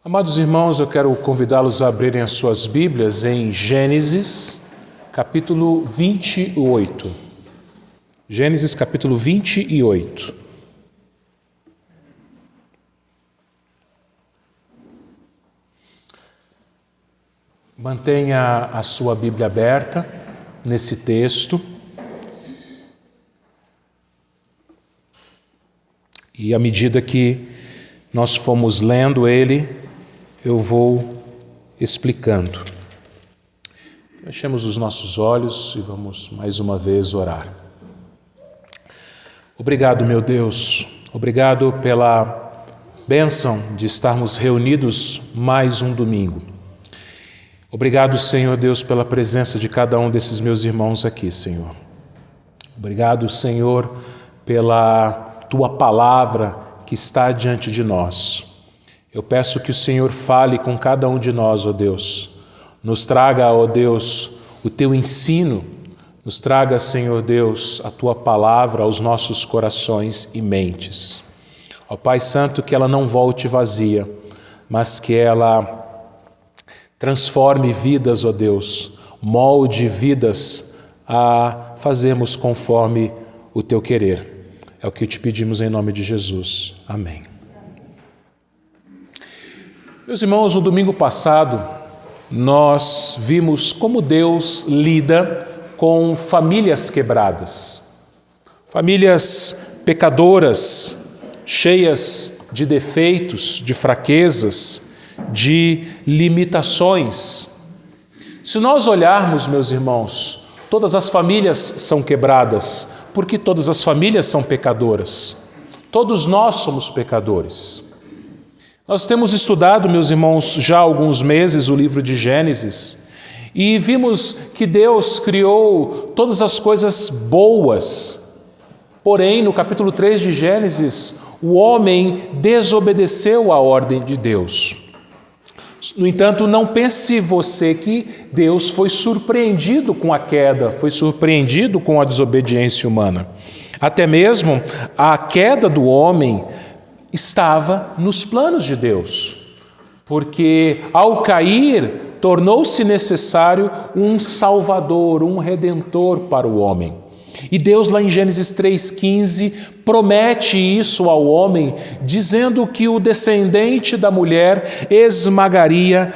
Amados irmãos, eu quero convidá-los a abrirem as suas Bíblias em Gênesis, capítulo 28. Gênesis, capítulo 28. Mantenha a sua Bíblia aberta nesse texto. E à medida que nós fomos lendo ele, eu vou explicando. Fechemos os nossos olhos e vamos mais uma vez orar. Obrigado, meu Deus. Obrigado pela bênção de estarmos reunidos mais um domingo. Obrigado, Senhor Deus, pela presença de cada um desses meus irmãos aqui, Senhor. Obrigado, Senhor, pela Tua palavra que está diante de nós. Eu peço que o Senhor fale com cada um de nós, ó Deus. Nos traga, ó Deus, o Teu ensino. Nos traga, Senhor Deus, a Tua palavra aos nossos corações e mentes. Ó Pai Santo, que ela não volte vazia, mas que ela transforme vidas, ó Deus, molde vidas a fazermos conforme o Teu querer. É o que te pedimos em nome de Jesus. Amém. Meus irmãos, no domingo passado, nós vimos como Deus lida com famílias quebradas. Famílias pecadoras, cheias de defeitos, de fraquezas, de limitações. Se nós olharmos, meus irmãos, todas as famílias são quebradas, porque todas as famílias são pecadoras. Todos nós somos pecadores. Nós temos estudado, meus irmãos, já há alguns meses o livro de Gênesis e vimos que Deus criou todas as coisas boas. Porém, no capítulo 3 de Gênesis, o homem desobedeceu à ordem de Deus. No entanto, não pense você que Deus foi surpreendido com a queda, foi surpreendido com a desobediência humana. Até mesmo a queda do homem estava nos planos de Deus, porque ao cair, tornou-se necessário um Salvador, um Redentor para o homem. E Deus, lá em Gênesis 3,15, promete isso ao homem, dizendo que o descendente da mulher esmagaria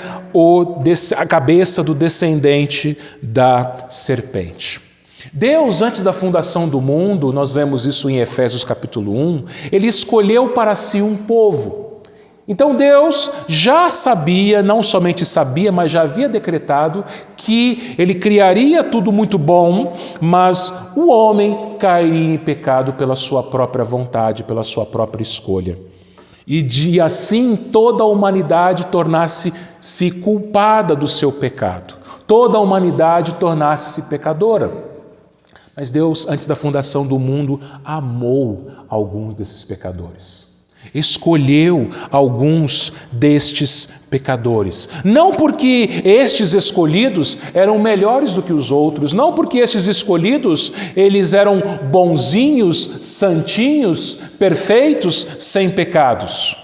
a cabeça do descendente da serpente. Deus, antes da fundação do mundo, nós vemos isso em Efésios capítulo 1, Ele escolheu para si um povo. Então Deus já sabia, não somente sabia, mas já havia decretado que Ele criaria tudo muito bom, mas o homem cairia em pecado pela sua própria vontade, pela sua própria escolha. E assim toda a humanidade tornasse-se culpada do seu pecado. Toda a humanidade tornasse-se pecadora. Mas Deus, antes da fundação do mundo, amou alguns desses pecadores. Escolheu alguns destes pecadores. Não porque estes escolhidos eram melhores do que os outros, não porque estes escolhidos eles eram bonzinhos, santinhos, perfeitos, sem pecados.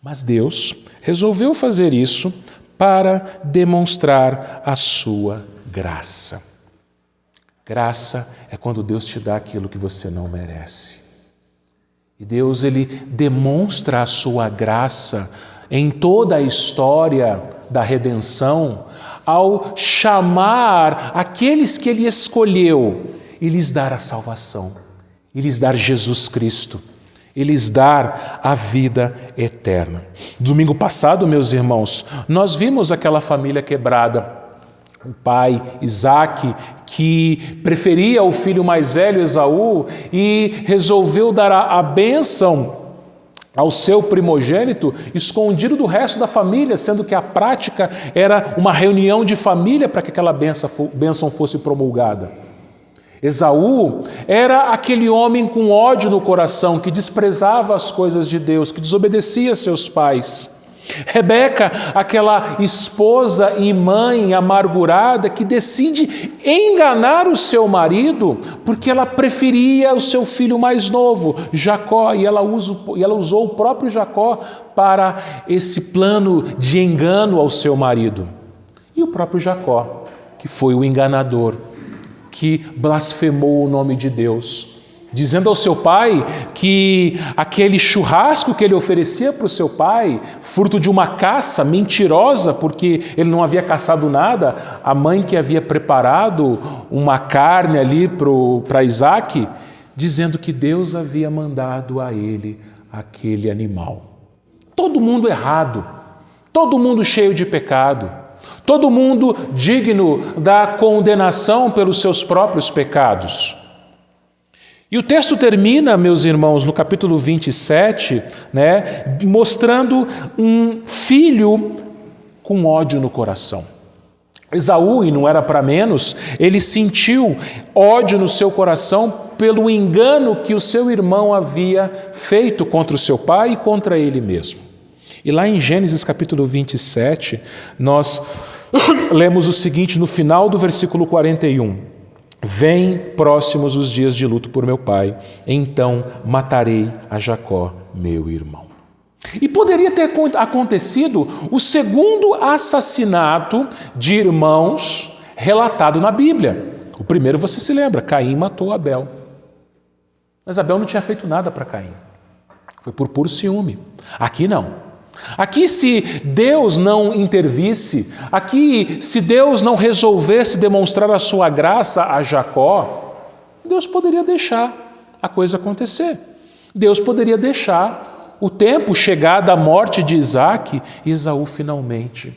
Mas Deus resolveu fazer isso para demonstrar a sua graça. Graça é quando Deus te dá aquilo que você não merece. E Deus, Ele demonstra a sua graça em toda a história da redenção ao chamar aqueles que Ele escolheu e lhes dar a salvação, e lhes dar Jesus Cristo, e lhes dar a vida eterna. Domingo passado, meus irmãos, nós vimos aquela família quebrada. O pai, Isaque, que preferia o filho mais velho, Esaú, e resolveu dar a bênção ao seu primogênito, escondido do resto da família, sendo que a prática era uma reunião de família para que aquela bênção fosse promulgada. Esaú era aquele homem com ódio no coração, que desprezava as coisas de Deus, que desobedecia a seus pais. Rebeca, aquela esposa e mãe amargurada que decide enganar o seu marido porque ela preferia o seu filho mais novo, Jacó, e ela usou o próprio Jacó para esse plano de engano ao seu marido. E o próprio Jacó, que foi o enganador, que blasfemou o nome de Deus, dizendo ao seu pai que aquele churrasco que ele oferecia para o seu pai, fruto de uma caça mentirosa, porque ele não havia caçado nada, a mãe que havia preparado uma carne ali para Isaac, dizendo que Deus havia mandado a ele aquele animal. Todo mundo errado, todo mundo cheio de pecado, todo mundo digno da condenação pelos seus próprios pecados. E o texto termina, meus irmãos, no capítulo 27, mostrando um filho com ódio no coração. Esaú, e não era para menos, ele sentiu ódio no seu coração pelo engano que o seu irmão havia feito contra o seu pai e contra ele mesmo. E lá em Gênesis capítulo 27, nós lemos o seguinte no final do versículo 41. Vêm próximos os dias de luto por meu pai, então matarei a Jacó, meu irmão. E poderia ter acontecido o segundo assassinato de irmãos relatado na Bíblia. O primeiro você se lembra, Caim matou Abel. Mas Abel não tinha feito nada para Caim. Foi por puro ciúme. Aqui não. Aqui, se Deus não intervisse, aqui, se Deus não resolvesse demonstrar a sua graça a Jacó, Deus poderia deixar a coisa acontecer. Deus poderia deixar o tempo chegar da morte de Isaac e Esaú finalmente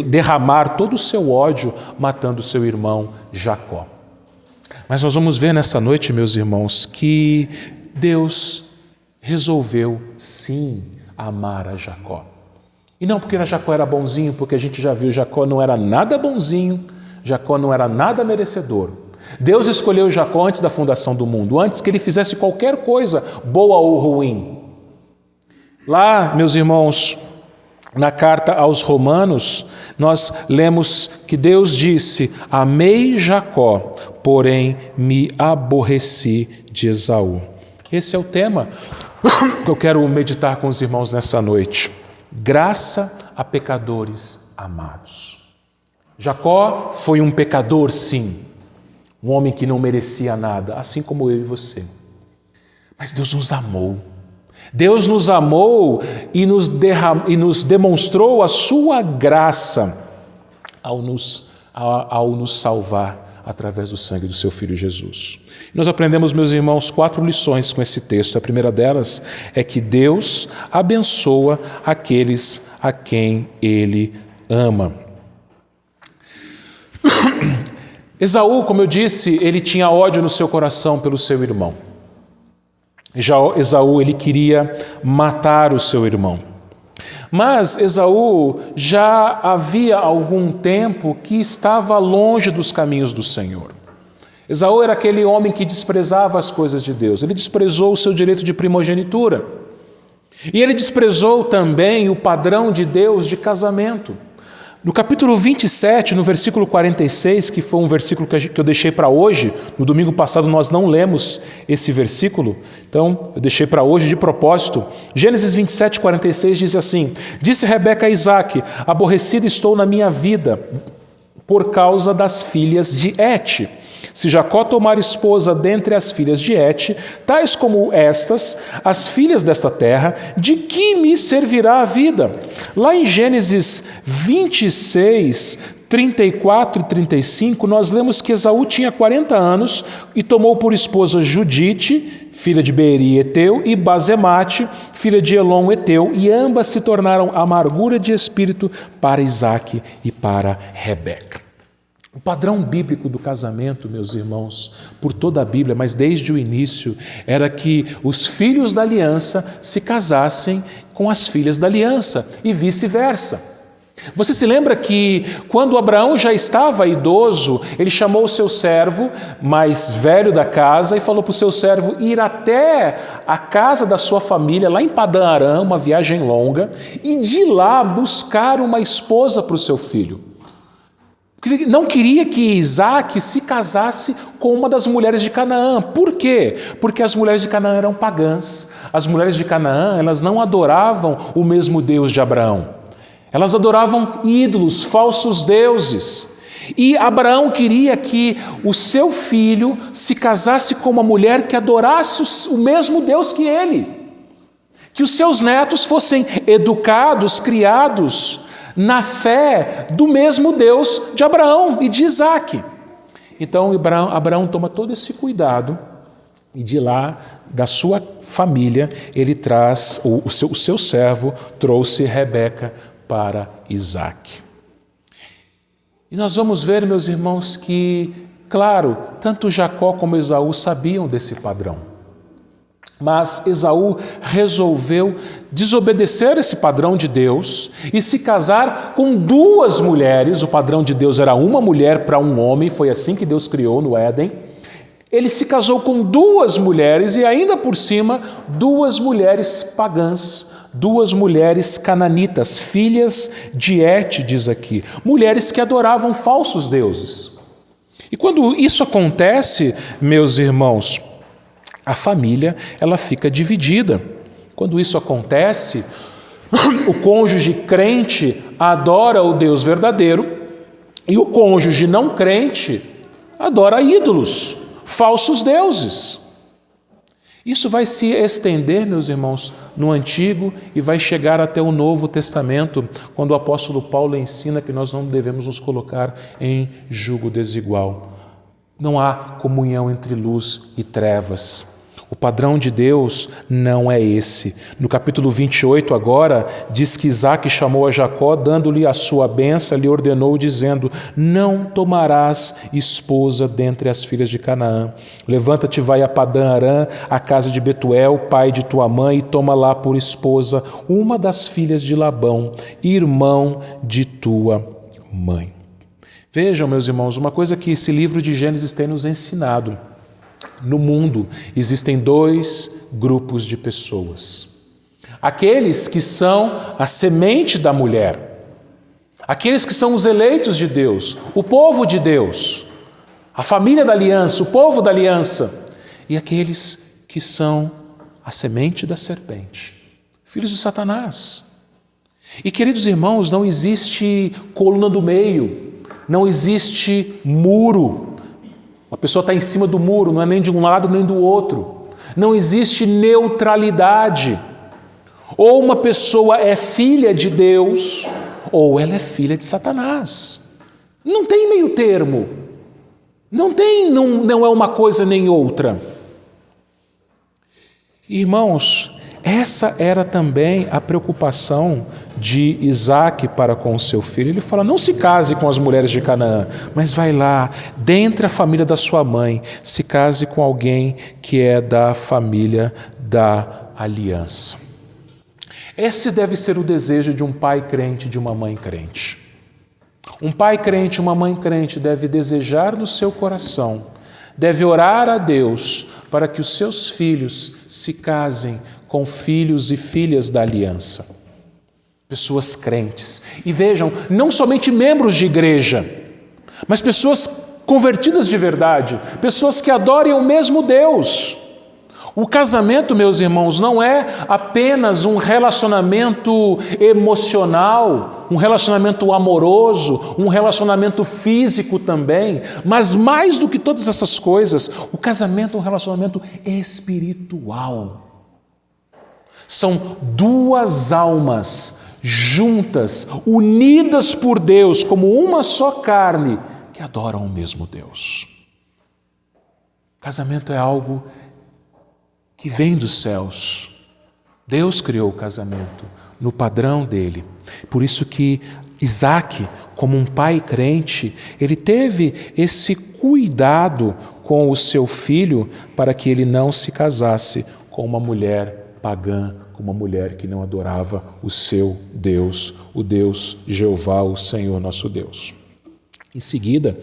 derramar todo o seu ódio matando seu irmão Jacó. Mas nós vamos ver nessa noite, meus irmãos, que Deus resolveu sim amar a Jacó. E não porque Jacó era bonzinho, porque a gente já viu, Jacó não era nada bonzinho, Jacó não era nada merecedor. Deus escolheu Jacó antes da fundação do mundo, antes que ele fizesse qualquer coisa, boa ou ruim. Lá, meus irmãos, na carta aos Romanos, nós lemos que Deus disse: amei Jacó, porém me aborreci de Esaú. Esse é o tema que eu quero meditar com os irmãos nessa noite. Graça a pecadores amados. Jacó foi um pecador, sim. Um homem que não merecia nada, assim como eu e você. Mas Deus nos amou. Deus nos amou e nos demonstrou a sua graça ao nos salvar através do sangue do seu Filho Jesus. Nós aprendemos, meus irmãos, 4 lições com esse texto. A primeira delas é que Deus abençoa aqueles a quem Ele ama. Esaú, como eu disse, ele tinha ódio no seu coração pelo seu irmão. Esaú, ele queria matar o seu irmão. Mas Esaú já havia algum tempo que estava longe dos caminhos do Senhor. Esaú era aquele homem que desprezava as coisas de Deus. Ele desprezou o seu direito de primogenitura. E ele desprezou também o padrão de Deus de casamento. No capítulo 27, no versículo 46, que foi um versículo que eu deixei para hoje, no domingo passado nós não lemos esse versículo, então eu deixei para hoje de propósito. Gênesis 27, 46 diz assim: disse Rebeca a Isaac: aborrecida estou na minha vida por causa das filhas de Et. Se Jacó tomar esposa dentre as filhas de Et, tais como estas, as filhas desta terra, de que me servirá a vida? Lá em Gênesis 26, 34 e 35, nós lemos que Esaú tinha 40 anos e tomou por esposa Judite, filha de Beeri Eteu, e Bazemate, filha de Elon Eteu, e ambas se tornaram amargura de espírito para Isaque e para Rebeca. O padrão bíblico do casamento, meus irmãos, por toda a Bíblia, mas desde o início, era que os filhos da aliança se casassem com as filhas da aliança e vice-versa. Você se lembra que quando Abraão já estava idoso, ele chamou o seu servo mais velho da casa e falou para o seu servo ir até a casa da sua família, lá em Padã Arã, uma viagem longa, e de lá buscar uma esposa para o seu filho. Não queria que Isaac se casasse com uma das mulheres de Canaã. Por quê? Porque as mulheres de Canaã eram pagãs. As mulheres de Canaã, elas não adoravam o mesmo Deus de Abraão. Elas adoravam ídolos, falsos deuses. E Abraão queria que o seu filho se casasse com uma mulher que adorasse o mesmo Deus que ele. Que os seus netos fossem educados, criados na fé do mesmo Deus de Abraão e de Isaac. Então Abraão toma todo esse cuidado e de lá, da sua família, ele traz, o seu servo trouxe Rebeca para Isaac. E nós vamos ver, meus irmãos, que, claro, tanto Jacó como Esaú sabiam desse padrão. Mas Esaú resolveu desobedecer esse padrão de Deus e se casar com duas mulheres. O padrão de Deus era uma mulher para um homem, foi assim que Deus criou no Éden. Ele se casou com duas mulheres e ainda por cima, duas mulheres pagãs, duas mulheres cananitas, filhas de Et, diz aqui, mulheres que adoravam falsos deuses. E quando isso acontece, meus irmãos, a família, ela fica dividida. Quando isso acontece, o cônjuge crente adora o Deus verdadeiro e o cônjuge não crente adora ídolos, falsos deuses. Isso vai se estender, meus irmãos, no Antigo e vai chegar até o Novo Testamento, quando o apóstolo Paulo ensina que nós não devemos nos colocar em jugo desigual. Não há comunhão entre luz e trevas. O padrão de Deus não é esse. No capítulo 28 agora, diz que Isaac chamou a Jacó, dando-lhe a sua bênção, lhe ordenou, dizendo: não tomarás esposa dentre as filhas de Canaã. Levanta-te, vai a Padã Arã, à casa de Betuel, pai de tua mãe, e toma lá por esposa uma das filhas de Labão, irmão de tua mãe. Vejam, meus irmãos, uma coisa que esse livro de Gênesis tem nos ensinado. No mundo existem dois grupos de pessoas. Aqueles que são a semente da mulher, aqueles que são os eleitos de Deus, o povo de Deus, a família da aliança, o povo da aliança, e aqueles que são a semente da serpente, filhos de Satanás. E, queridos irmãos, não existe coluna do meio, não existe muro. A pessoa está em cima do muro, não é nem de um lado nem do outro. Não existe neutralidade. Ou uma pessoa é filha de Deus, ou ela é filha de Satanás. Não tem meio termo. Não é uma coisa nem outra. Irmãos, essa era também a preocupação de Isaac para com o seu filho. Ele fala: não se case com as mulheres de Canaã, mas vai lá, dentre a família da sua mãe, se case com alguém que é da família da aliança. Esse deve ser o desejo de um pai crente, de uma mãe crente. Um pai crente, uma mãe crente deve desejar no seu coração, deve orar a Deus para que os seus filhos se casem com filhos e filhas da aliança. Pessoas crentes. E vejam, não somente membros de igreja, mas pessoas convertidas de verdade, pessoas que adorem o mesmo Deus. O casamento, meus irmãos, não é apenas um relacionamento emocional, um relacionamento amoroso, um relacionamento físico também, mas mais do que todas essas coisas, o casamento é um relacionamento espiritual. São duas almas juntas, unidas por Deus como uma só carne, que adoram o mesmo Deus. Casamento é algo que vem dos céus. Deus criou o casamento no padrão dele. Por isso que Isaac, como um pai crente, ele teve esse cuidado com o seu filho para que ele não se casasse com uma mulher pagã, com uma mulher que não adorava o seu Deus, o Deus Jeová, o Senhor nosso Deus. Em seguida,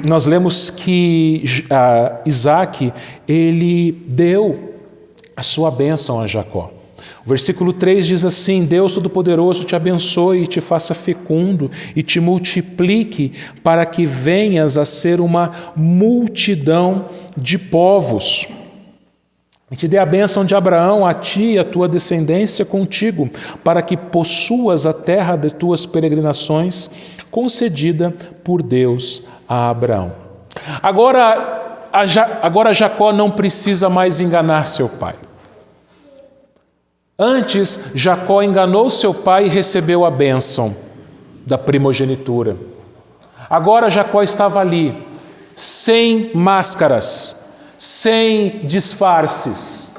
nós lemos que Isaac, ele deu a sua bênção a Jacó. O versículo 3 diz assim: Deus Todo-Poderoso te abençoe e te faça fecundo e te multiplique para que venhas a ser uma multidão de povos. E te dê a bênção de Abraão, a ti e a tua descendência contigo, para que possuas a terra de tuas peregrinações, concedida por Deus a Abraão. Agora Jacó não precisa mais enganar seu pai. Antes, Jacó enganou seu pai e recebeu a bênção da primogenitura. Agora Jacó estava ali, sem máscaras, sem disfarces.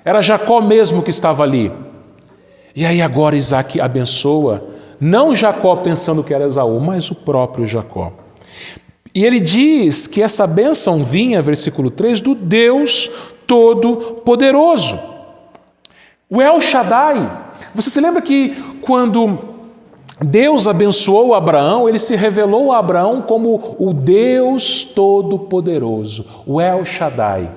Era Jacó mesmo que estava ali. E aí agora Isaac abençoa, não Jacó pensando que era Esaú, mas o próprio Jacó. E ele diz que essa bênção vinha, versículo 3, do Deus Todo-Poderoso. O El Shaddai. Você se lembra que quando Deus abençoou Abraão, ele se revelou a Abraão como o Deus Todo-Poderoso, o El Shaddai.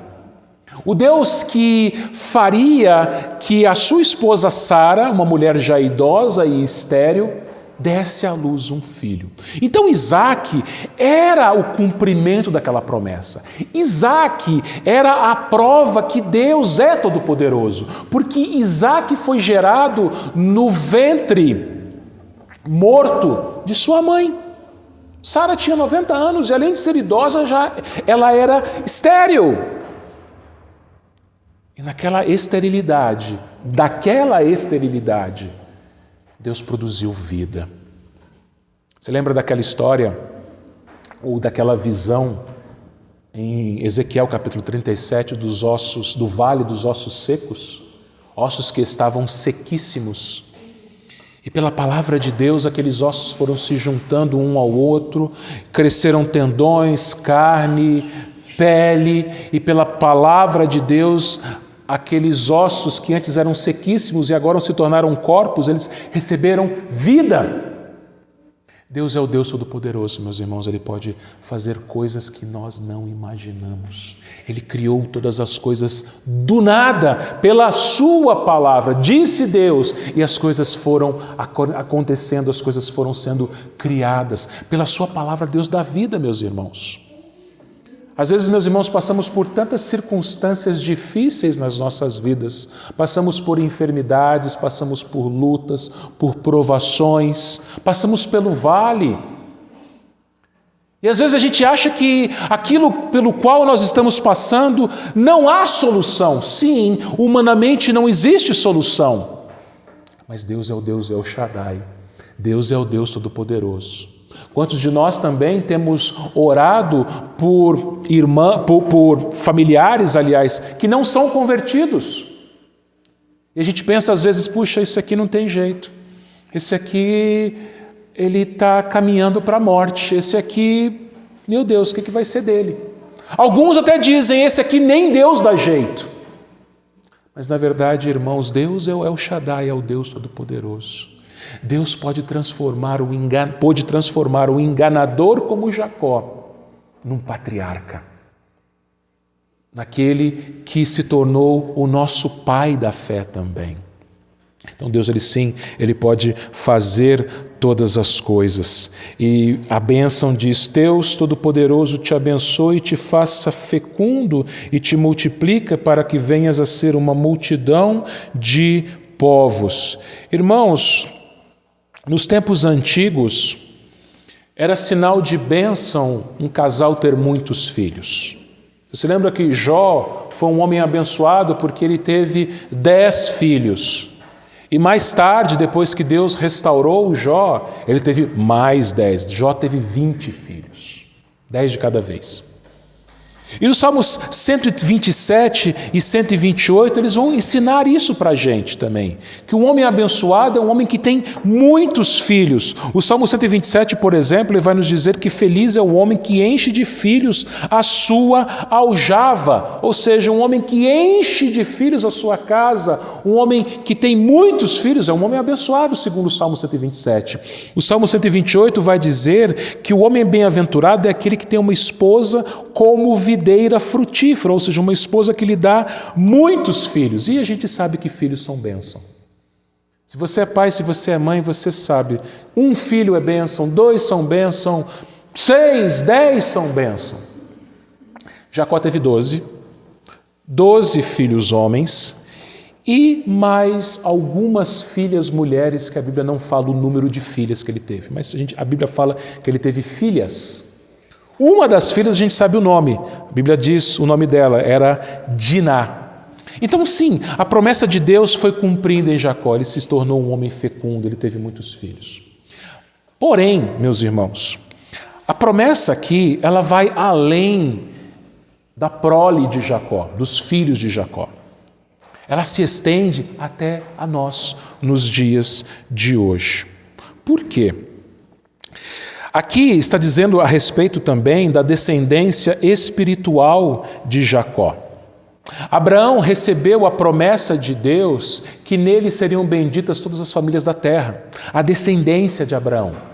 O Deus que faria que a sua esposa Sara, uma mulher já idosa e estéril, desse à luz um filho. Então Isaac era o cumprimento daquela promessa. Isaac era a prova que Deus é todo-poderoso, porque Isaac foi gerado no ventre morto de sua mãe. Sara tinha 90 anos e além de ser idosa, ela era estéril. E daquela esterilidade, Deus produziu vida. Você lembra daquela história, ou daquela visão, em Ezequiel capítulo 37, dos ossos, do vale dos ossos secos? Ossos que estavam sequíssimos. E pela palavra de Deus, aqueles ossos foram se juntando um ao outro, cresceram tendões, carne, pele, e pela palavra de Deus, aqueles ossos que antes eram sequíssimos e agora se tornaram corpos, eles receberam vida. Deus é o Deus Todo-Poderoso, meus irmãos, Ele pode fazer coisas que nós não imaginamos. Ele criou todas as coisas do nada, pela sua palavra, disse Deus, e as coisas foram acontecendo, as coisas foram sendo criadas. Pela sua palavra, Deus dá vida, meus irmãos. Às vezes, meus irmãos, passamos por tantas circunstâncias difíceis nas nossas vidas. Passamos por enfermidades, passamos por lutas, por provações, passamos pelo vale. E às vezes a gente acha que aquilo pelo qual nós estamos passando não há solução. Sim, humanamente não existe solução. Mas Deus é o Deus El Shaddai. Deus é o Deus Todo-Poderoso. Quantos de nós também temos orado por familiares, aliás, que não são convertidos? E a gente pensa às vezes, puxa, esse aqui não tem jeito. Esse aqui, ele está caminhando para a morte. Esse aqui, meu Deus, o que vai ser dele? Alguns até dizem, esse aqui nem Deus dá jeito. Mas na verdade, irmãos, Deus é o El Shaddai, é o Deus Todo-Poderoso. Deus pode transformar o enganador como Jacó num patriarca, naquele que se tornou o nosso pai da fé também. Então Deus, Ele pode fazer todas as coisas. E a bênção diz: Deus Todo-Poderoso te abençoe e te faça fecundo e te multiplica para que venhas a ser uma multidão de povos. Irmãos, nos tempos antigos, era sinal de bênção um casal ter muitos filhos. Você lembra que Jó foi um homem abençoado porque ele teve 10 filhos. E mais tarde, depois que Deus restaurou Jó, ele teve mais 10. Jó teve 20 filhos, 10 de cada vez. E nos Salmos 127 e 128, eles vão ensinar isso para a gente também. Que um homem abençoado é um homem que tem muitos filhos. O Salmo 127, por exemplo, ele vai nos dizer que feliz é o homem que enche de filhos a sua aljava. Ou seja, um homem que enche de filhos a sua casa. Um homem que tem muitos filhos é um homem abençoado, segundo o Salmo 127. O Salmo 128 vai dizer que o homem bem-aventurado é aquele que tem uma esposa como videira frutífera, ou seja, uma esposa que lhe dá muitos filhos. E a gente sabe que filhos são bênção. Se você é pai, se você é mãe, você sabe. 1 filho é bênção, 2 são bênção, 6, 10 são bênção. Jacó teve 12 filhos homens e mais algumas filhas mulheres, que a Bíblia não fala o número de filhas que ele teve, mas a Bíblia fala que ele teve filhas. Uma das filhas a gente sabe o nome, a Bíblia diz o nome dela, era Diná. Então sim, a promessa de Deus foi cumprida em Jacó, ele se tornou um homem fecundo, ele teve muitos filhos. Porém, meus irmãos, a promessa aqui, ela vai além da prole de Jacó, dos filhos de Jacó. Ela se estende até a nós, nos dias de hoje. Por quê? Aqui está dizendo a respeito também da descendência espiritual de Jacó. Abraão recebeu a promessa de Deus que nele seriam benditas todas as famílias da terra, a descendência de Abraão.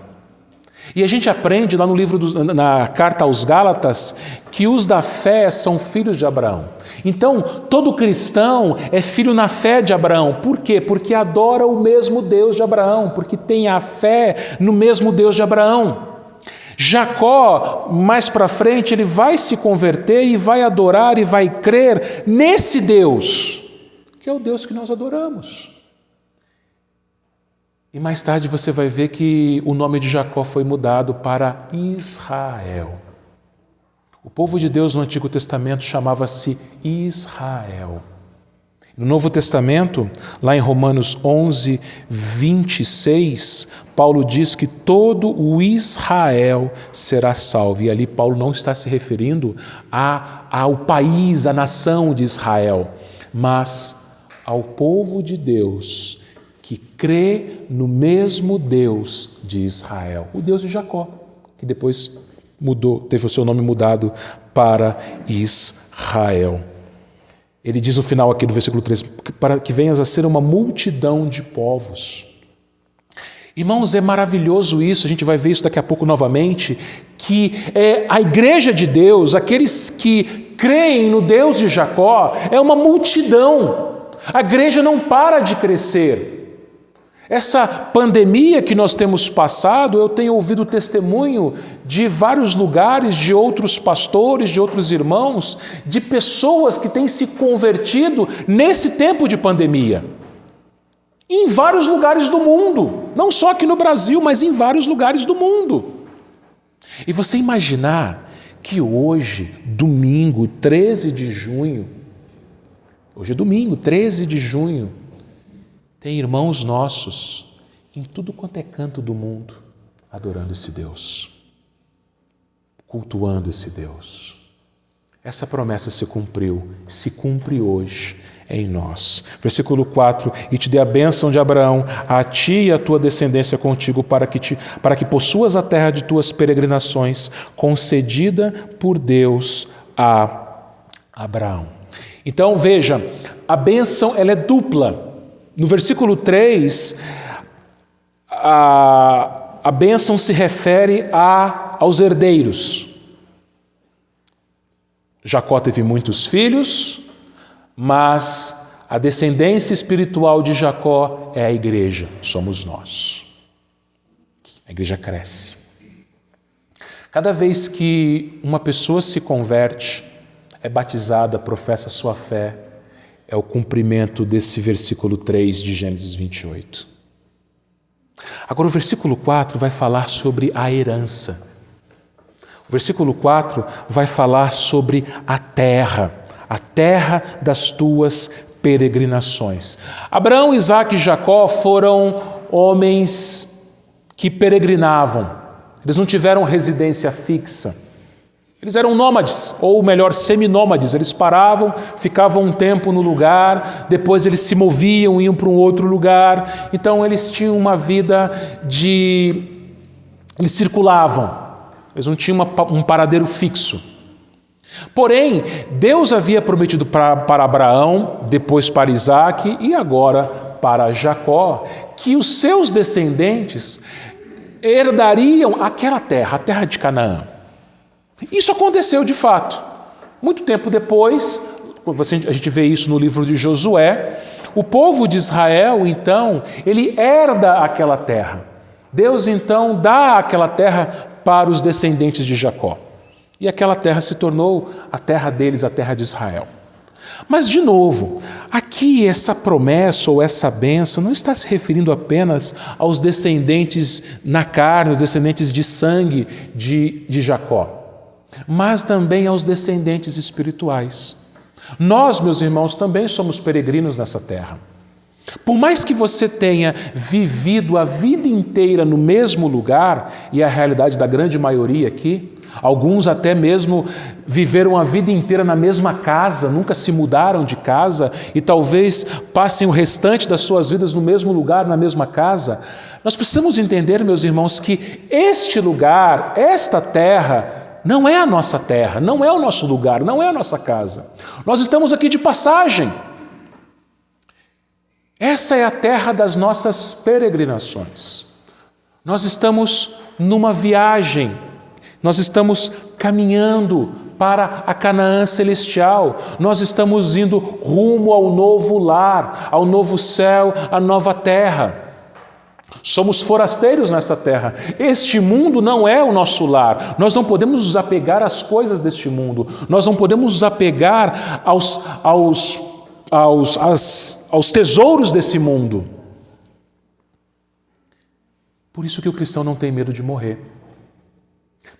E a gente aprende lá no livro, na carta aos Gálatas, que os da fé são filhos de Abraão. Então, todo cristão é filho na fé de Abraão. Por quê? Porque adora o mesmo Deus de Abraão, porque tem a fé no mesmo Deus de Abraão. Jacó, mais para frente, ele vai se converter e vai adorar e vai crer nesse Deus, que é o Deus que nós adoramos. E mais tarde você vai ver que o nome de Jacó foi mudado para Israel. O povo de Deus no Antigo Testamento chamava-se Israel. No Novo Testamento, lá em Romanos 11, 26, Paulo diz que todo o Israel será salvo. E ali Paulo não está se referindo ao país, à nação de Israel, mas ao povo de Deus que crê no mesmo Deus de Israel, o Deus de Jacó, que depois teve o seu nome mudado para Israel. Ele diz no final aqui do versículo 3, para que venhas a ser uma multidão de povos. Irmãos, é maravilhoso isso, a gente vai ver isso daqui a pouco novamente, que a igreja de Deus, aqueles que creem no Deus de Jacó, é uma multidão. A igreja não para de crescer. Essa pandemia que nós temos passado, eu tenho ouvido testemunho de vários lugares, de outros pastores, de outros irmãos, de pessoas que têm se convertido nesse tempo de pandemia. Em vários lugares do mundo, não só aqui no Brasil, mas em vários lugares do mundo. E você imaginar que hoje, domingo, 13 de junho, hoje é domingo, 13 de junho, tem irmãos nossos em tudo quanto é canto do mundo adorando esse Deus, cultuando esse Deus. Essa promessa se cumpriu, se cumpre hoje em nós. Versículo 4, e te dê a bênção de Abraão, a ti e a tua descendência contigo, para que possuas a terra de tuas peregrinações, concedida por Deus a Abraão. Então veja, a bênção ela é dupla. No versículo 3, a bênção se refere aos herdeiros. Jacó teve muitos filhos, mas a descendência espiritual de Jacó é a igreja, somos nós. A igreja cresce. Cada vez que uma pessoa se converte, é batizada, professa sua fé, é o cumprimento desse versículo 3 de Gênesis 28. Agora o versículo 4 vai falar sobre a herança. O versículo 4 vai falar sobre a terra das tuas peregrinações. Abraão, Isaque e Jacó foram homens que peregrinavam. Eles não tiveram residência fixa. Eles eram nômades, ou melhor, seminômades. Eles paravam, ficavam um tempo no lugar, depois eles se moviam, iam para um outro lugar. Então eles tinham uma vida Eles circulavam, eles não tinham um paradeiro fixo. Porém, Deus havia prometido para Abraão, depois para Isaque e agora para Jacó, que os seus descendentes herdariam aquela terra, a terra de Canaã. Isso aconteceu de fato. Muito tempo depois, a gente vê isso no livro de Josué, o povo de Israel, então, ele herda aquela terra. Deus, então, dá aquela terra para os descendentes de Jacó. E aquela terra se tornou a terra deles, a terra de Israel. Mas, de novo, aqui essa promessa ou essa bênção não está se referindo apenas aos descendentes na carne, os descendentes de sangue de Jacó, mas também aos descendentes espirituais. Nós, meus irmãos, também somos peregrinos nessa terra. Por mais que você tenha vivido a vida inteira no mesmo lugar, e é a realidade da grande maioria aqui, alguns até mesmo viveram a vida inteira na mesma casa, nunca se mudaram de casa e talvez passem o restante das suas vidas no mesmo lugar, na mesma casa. Nós precisamos entender, meus irmãos, que este lugar, esta terra, não é a nossa terra, não é o nosso lugar, não é a nossa casa. Nós estamos aqui de passagem. Essa é a terra das nossas peregrinações. Nós estamos numa viagem, nós estamos caminhando para a Canaã celestial, nós estamos indo rumo ao novo lar, ao novo céu, à nova terra. Somos forasteiros nessa terra. Este mundo não é o nosso lar. Nós não podemos nos apegar às coisas deste mundo. Nós não podemos nos apegar aos tesouros desse mundo. Por isso que o cristão não tem medo de morrer.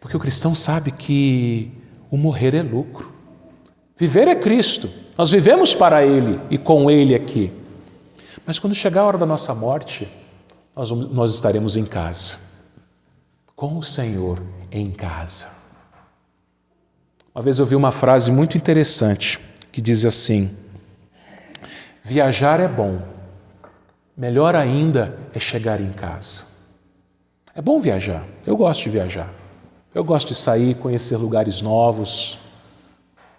Porque o cristão sabe que o morrer é lucro. Viver é Cristo. Nós vivemos para Ele e com Ele aqui. Mas quando chegar a hora da nossa morte, nós estaremos em casa, com o Senhor em casa. Uma vez eu vi uma frase muito interessante que diz assim: viajar é bom, melhor ainda é chegar em casa. É bom viajar, eu gosto de viajar, eu gosto de sair, conhecer lugares novos.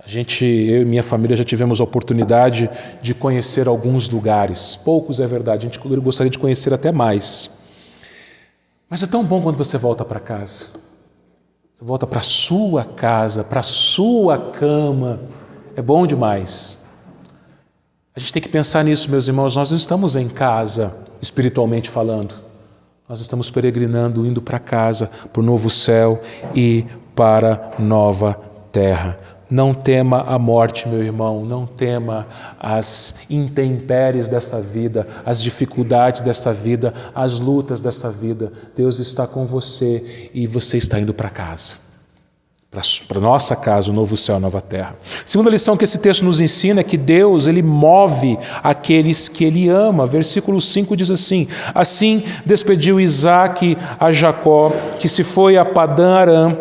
Eu e minha família já tivemos a oportunidade de conhecer alguns lugares, poucos é verdade, a gente gostaria de conhecer até mais. Mas é tão bom quando você volta para casa, você volta para a sua casa, para a sua cama, é bom demais. A gente tem que pensar nisso, meus irmãos, nós não estamos em casa, espiritualmente falando, nós estamos peregrinando, indo para casa, para o novo céu e para a nova terra. Não tema a morte, meu irmão, não tema as intempéries desta vida, as dificuldades desta vida, as lutas desta vida. Deus está com você e você está indo para casa, para a nossa casa, o novo céu, a nova terra. Segunda lição que esse texto nos ensina é que Deus, Ele move aqueles que Ele ama. Versículo 5 diz assim: assim despediu Isaque a Jacó, que se foi a Padã Arã,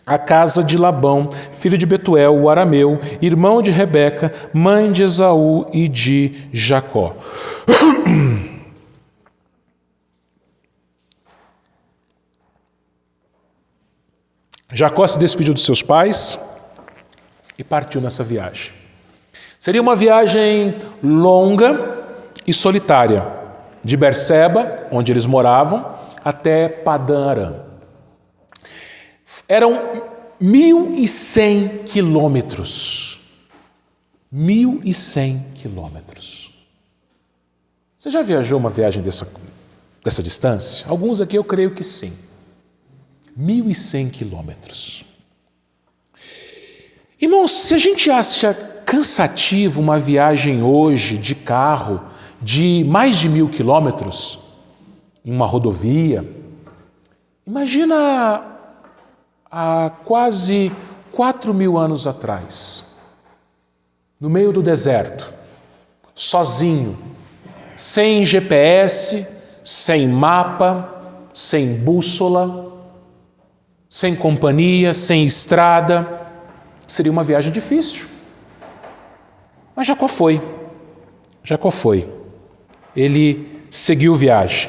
a casa de Labão, filho de Betuel, o arameu, irmão de Rebeca, mãe de Esaú e de Jacó. Jacó se despediu dos seus pais e partiu nessa viagem. Seria uma viagem longa e solitária, de Berseba, onde eles moravam, até Padã Arã. Eram 1.100 quilômetros. 1.100 quilômetros. Você já viajou uma viagem dessa distância? Alguns aqui eu creio que sim. 1.100 quilômetros. Irmãos, se a gente acha cansativo uma viagem hoje de carro de mais de 1.000 quilômetros, em uma rodovia, imagina há quase 4.000 anos atrás, no meio do deserto, sozinho, sem GPS, sem mapa, sem bússola, sem companhia, sem estrada. Seria uma viagem difícil. Mas Jacó foi. Jacó foi. Ele seguiu viagem.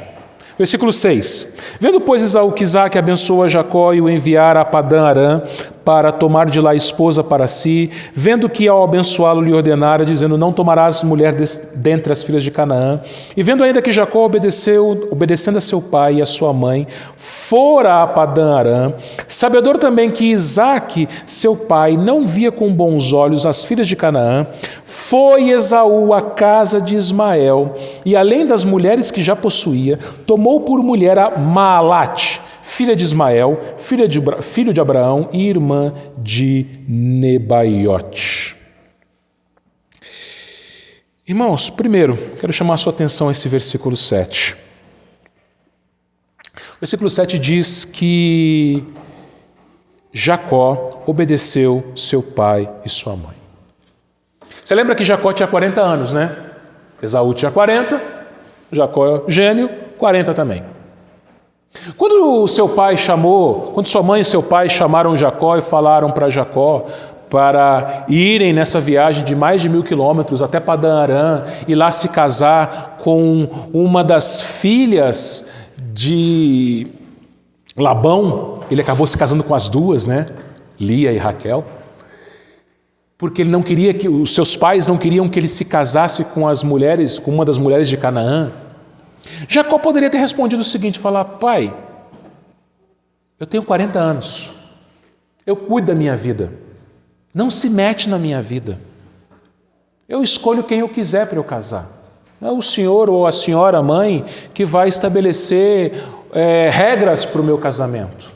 Versículo 6. Vendo, pois, Esaú que Isaque abençoa Jacó e o enviara a Padã-Arã para tomar de lá esposa para si, vendo que ao abençoá-lo lhe ordenara, dizendo, não tomarás mulher dentre as filhas de Canaã, e vendo ainda que Jacó obedecendo a seu pai e a sua mãe, fora a Padã-Arã, sabedor também que Isaque, seu pai, não via com bons olhos as filhas de Canaã, foi Esaú à casa de Ismael, e além das mulheres que já possuía, tomou por mulher a Maalate, filha de Ismael, filho de Abraão e irmã de Nebaiote. Irmãos, primeiro, quero chamar a sua atenção a esse versículo 7. O versículo 7 diz que Jacó obedeceu seu pai e sua mãe. Você lembra que Jacó tinha 40 anos, né? Esaú tinha 40, Jacó gêmeo, 40 também. Quando sua mãe e seu pai chamaram Jacó e falaram para Jacó para irem nessa viagem de mais de 1.000 quilômetros até Padã-Arã e lá se casar com uma das filhas de Labão, ele acabou se casando com as duas, né? Lia e Raquel, porque ele não queria os seus pais não queriam que ele se casasse com uma das mulheres de Canaã. Jacó poderia ter respondido o seguinte, falar, pai, eu tenho 40 anos, eu cuido da minha vida, não se mete na minha vida, eu escolho quem eu quiser para eu casar, não é o senhor ou a senhora mãe que vai estabelecer regras para o meu casamento.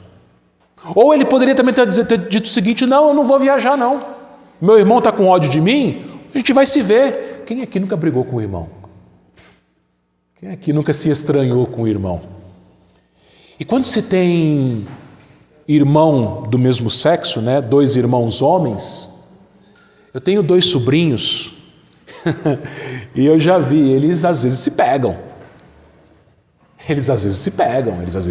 Ou ele poderia também ter dito o seguinte, não, eu não vou viajar não, meu irmão está com ódio de mim, a gente vai se ver. Quem aqui nunca brigou com o irmão? Quem aqui nunca se estranhou com o irmão? E quando se tem irmão do mesmo sexo, né, 2 irmãos homens, eu tenho 2 sobrinhos e eu já vi, eles às vezes se pegam. Eles às vezes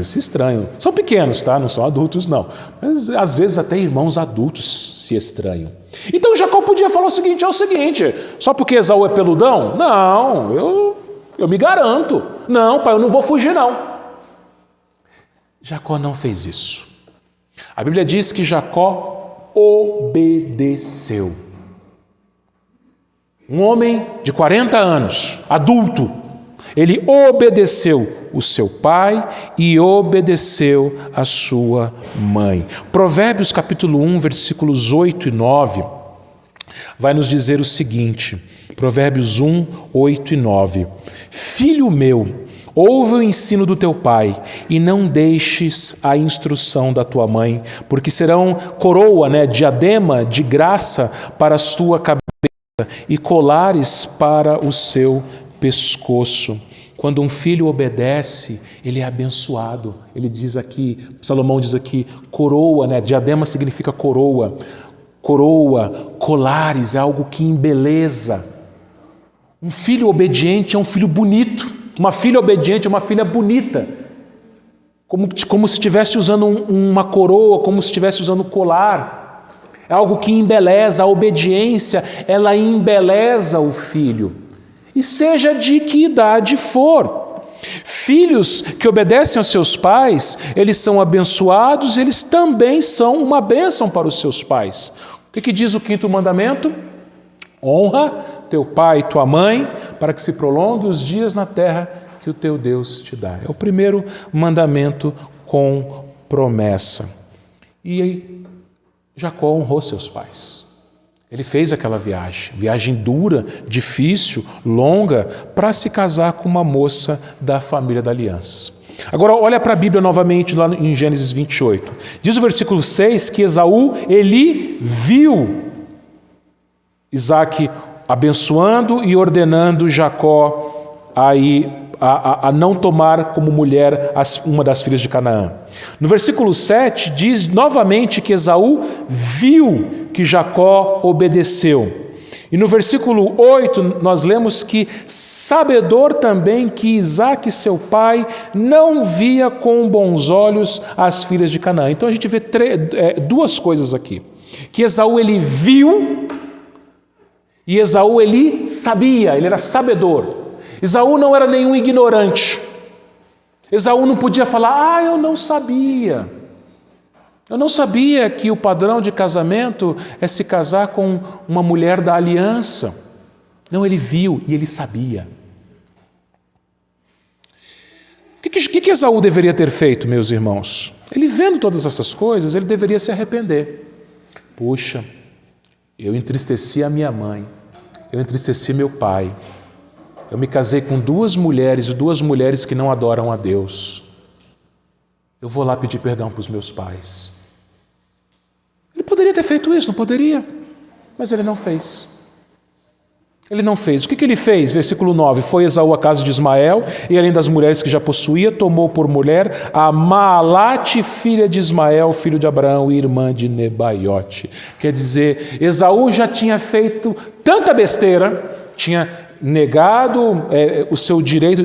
se estranham. São pequenos, tá? Não são adultos, não. Mas às vezes até irmãos adultos se estranham. Então Jacó podia falar o seguinte, só porque Esaú é peludão? Não, eu me garanto. Não, pai, eu não vou fugir, não. Jacó não fez isso. A Bíblia diz que Jacó obedeceu. Um homem de 40 anos, adulto, ele obedeceu o seu pai e obedeceu a sua mãe. Provérbios capítulo 1, versículos 8 e 9, vai nos dizer o seguinte, Provérbios 1, 8 e 9. Filho meu, ouve o ensino do teu pai e não deixes a instrução da tua mãe, porque serão coroa, diadema de graça para a tua cabeça e colares para o seu pescoço. Quando um filho obedece, ele é abençoado. Ele diz aqui, Salomão diz aqui, coroa, diadema significa coroa. Coroa, colares, é algo que embeleza. Um filho obediente é um filho bonito. Uma filha obediente é uma filha bonita. Como se estivesse usando uma coroa, como se estivesse usando colar. É algo que embeleza. A obediência, ela embeleza o filho. E seja de que idade for. Filhos que obedecem aos seus pais, eles são abençoados, eles também são uma bênção para os seus pais. O que diz o 5º mandamento? Honra teu pai e tua mãe, para que se prolongue os dias na terra que o teu Deus te dá. É o primeiro mandamento com promessa. E aí, Jacó honrou seus pais. Ele fez aquela viagem dura, difícil, longa, para se casar com uma moça da família da aliança. Agora olha para a Bíblia novamente, lá em Gênesis 28. Diz o versículo 6 que Esaú, ele viu Isaque abençoando e ordenando Jacó a não tomar como mulher uma das filhas de Canaã. No versículo 7 diz novamente que Esaú viu que Jacó obedeceu. E no versículo 8 nós lemos que, sabedor também que Isaque, seu pai, não via com bons olhos as filhas de Canaã. Então a gente vê duas coisas aqui. Que Esaú ele viu e Esaú ele sabia, ele era sabedor. Esaú não era nenhum ignorante. Esaú não podia falar, eu não sabia. Eu não sabia que o padrão de casamento é se casar com uma mulher da aliança. Não, ele viu e ele sabia. O que Esaú deveria ter feito, meus irmãos? Ele vendo todas essas coisas, ele deveria se arrepender. Puxa, eu entristeci a minha mãe, eu entristeci meu pai. Eu me casei com duas mulheres que não adoram a Deus. Eu vou lá pedir perdão para os meus pais. Ele poderia ter feito isso, não poderia? Mas ele não fez. Ele não fez. O que ele fez? Versículo 9. Foi Esaú à casa de Ismael, e além das mulheres que já possuía, tomou por mulher a Maalate, filha de Ismael, filho de Abraão, e irmã de Nebaiote. Quer dizer, Esaú já tinha feito tanta besteira, tinha negado o seu direito,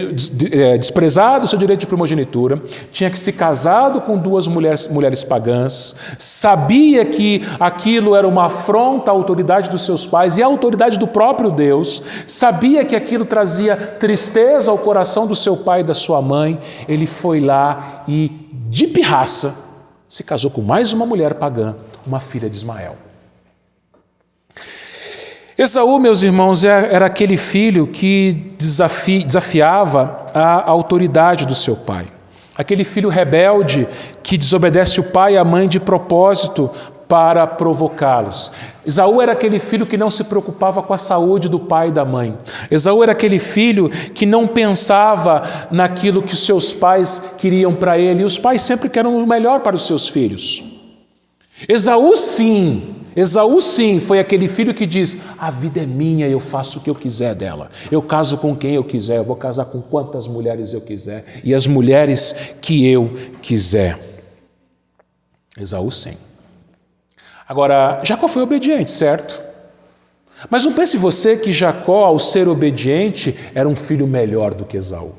desprezado o seu direito de primogenitura, tinha que se casado com duas mulheres pagãs, sabia que aquilo era uma afronta à autoridade dos seus pais e à autoridade do próprio Deus, sabia que aquilo trazia tristeza ao coração do seu pai e da sua mãe. Ele foi lá e, de pirraça, se casou com mais uma mulher pagã, uma filha de Ismael. Esaú, meus irmãos, era aquele filho que desafiava a autoridade do seu pai. Aquele filho rebelde que desobedece o pai e a mãe de propósito para provocá-los. Esaú era aquele filho que não se preocupava com a saúde do pai e da mãe. Esaú era aquele filho que não pensava naquilo que os seus pais queriam para ele. E os pais sempre querem o melhor para os seus filhos. Esaú sim, foi aquele filho que diz, a vida é minha, eu faço o que eu quiser dela. Eu caso com quem eu quiser, eu vou casar com quantas mulheres eu quiser e as mulheres que eu quiser. Esaú sim. Agora, Jacó foi obediente, certo? Mas não pense você que Jacó, ao ser obediente, era um filho melhor do que Esaú.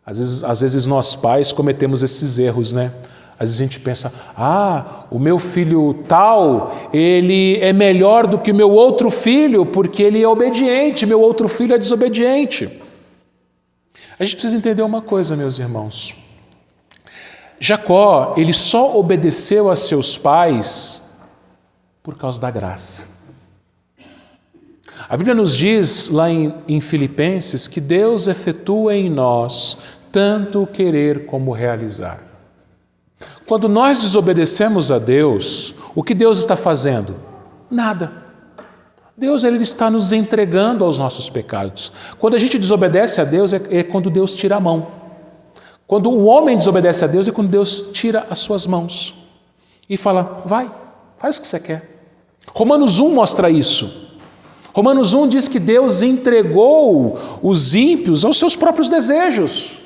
Às vezes nós pais cometemos esses erros, né? Às vezes a gente pensa, o meu filho tal, ele é melhor do que o meu outro filho, porque ele é obediente, meu outro filho é desobediente. A gente precisa entender uma coisa, meus irmãos. Jacó, ele só obedeceu a seus pais por causa da graça. A Bíblia nos diz, lá em Filipenses, que Deus efetua em nós tanto o querer como o realizar. Quando nós desobedecemos a Deus, o que Deus está fazendo? Nada. Deus ele está nos entregando aos nossos pecados. Quando a gente desobedece a Deus, é quando Deus tira a mão. Quando o homem desobedece a Deus, é quando Deus tira as suas mãos. E fala, vai, faz o que você quer. Romanos 1 mostra isso. Romanos 1 diz que Deus entregou os ímpios aos seus próprios desejos.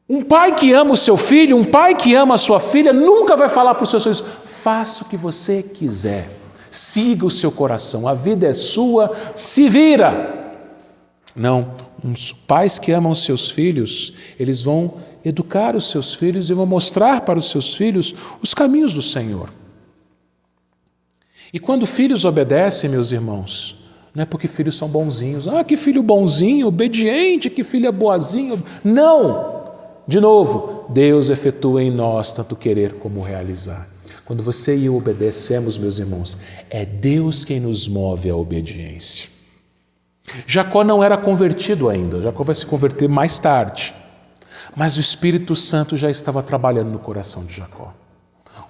Um pai que ama o seu filho, um pai que ama a sua filha, nunca vai falar para os seus filhos, faça o que você quiser, siga o seu coração, a vida é sua, se vira. Não, os pais que amam os seus filhos, eles vão educar os seus filhos e vão mostrar para os seus filhos os caminhos do Senhor. E quando filhos obedecem, meus irmãos, não é porque filhos são bonzinhos, que filho bonzinho, obediente, que filho é boazinho. Não! De novo, Deus efetua em nós tanto querer como realizar. Quando você e eu obedecemos, meus irmãos, é Deus quem nos move à obediência. Jacó não era convertido ainda, Jacó vai se converter mais tarde. Mas o Espírito Santo já estava trabalhando no coração de Jacó.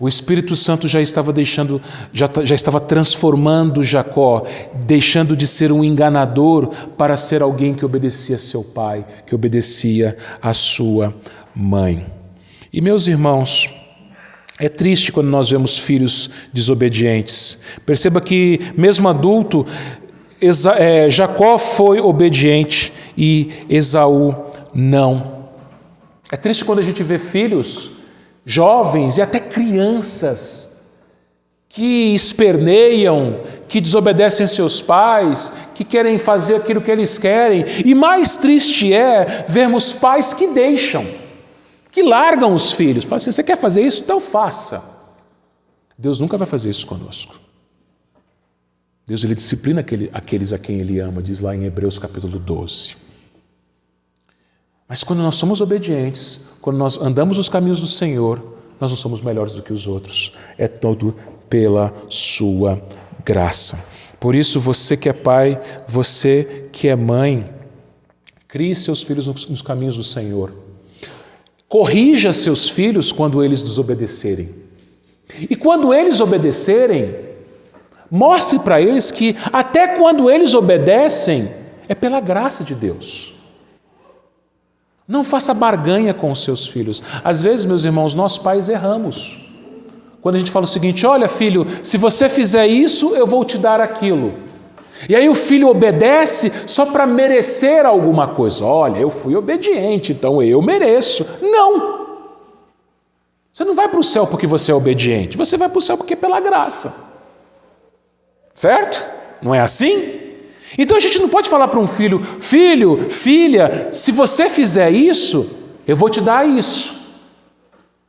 O Espírito Santo já estava transformando Jacó, deixando de ser um enganador para ser alguém que obedecia a seu pai, que obedecia a sua mãe. E meus irmãos, é triste quando nós vemos filhos desobedientes. Perceba que mesmo adulto, Jacó foi obediente e Esaú não. É triste quando a gente vê filhos jovens e até crianças que esperneiam, que desobedecem seus pais, que querem fazer aquilo que eles querem. E mais triste é vermos pais que deixam, que largam os filhos. Falam assim, você quer fazer isso? Então faça. Deus nunca vai fazer isso conosco. Deus ele disciplina aqueles a quem Ele ama, diz lá em Hebreus capítulo 12. Mas quando nós somos obedientes, quando nós andamos os caminhos do Senhor, nós não somos melhores do que os outros. É tudo pela sua graça. Por isso, você que é pai, você que é mãe, crie seus filhos nos caminhos do Senhor. Corrija seus filhos quando eles desobedecerem. E quando eles obedecerem, mostre para eles que até quando eles obedecem, é pela graça de Deus. Não faça barganha com os seus filhos. Às vezes, meus irmãos, nós pais erramos. Quando a gente fala o seguinte, olha filho, se você fizer isso, eu vou te dar aquilo. E aí o filho obedece só para merecer alguma coisa. Olha, eu fui obediente, então eu mereço. Não! Você não vai para o céu porque você é obediente. Você vai para o céu porque é pela graça. Certo? Não é assim? Então a gente não pode falar para um filho, filho, filha, se você fizer isso, eu vou te dar isso.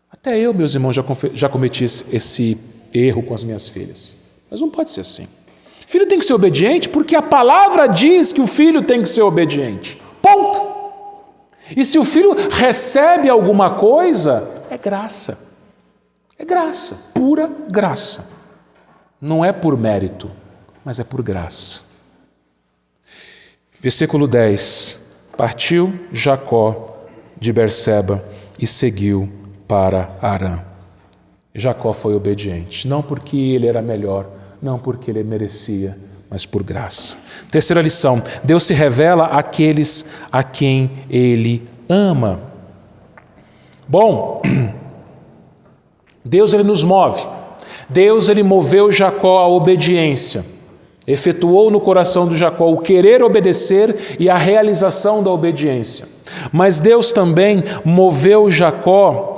Até eu, meus irmãos, já cometi esse erro com as minhas filhas. Mas não pode ser assim. Filho tem que ser obediente porque a palavra diz que o filho tem que ser obediente. Ponto. E se o filho recebe alguma coisa, é graça. É graça, pura graça. Não é por mérito, mas é por graça. Versículo 10. Partiu Jacó de Berseba e seguiu para Harã. Jacó foi obediente, não porque ele era melhor, não porque ele merecia, mas por graça. Terceira lição, Deus se revela àqueles a quem Ele ama. Bom, Deus ele nos move. Deus ele moveu Jacó à obediência. Efetuou no coração de Jacó o querer obedecer e a realização da obediência. Mas Deus também moveu Jacó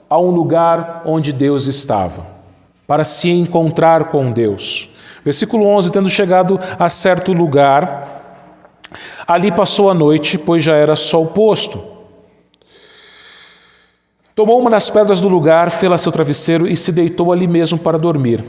a um lugar onde Deus estava, para se encontrar com Deus. Versículo 11, tendo chegado a certo lugar, ali passou a noite, pois já era sol posto. Tomou uma das pedras do lugar, fê-la seu travesseiro e se deitou ali mesmo para dormir.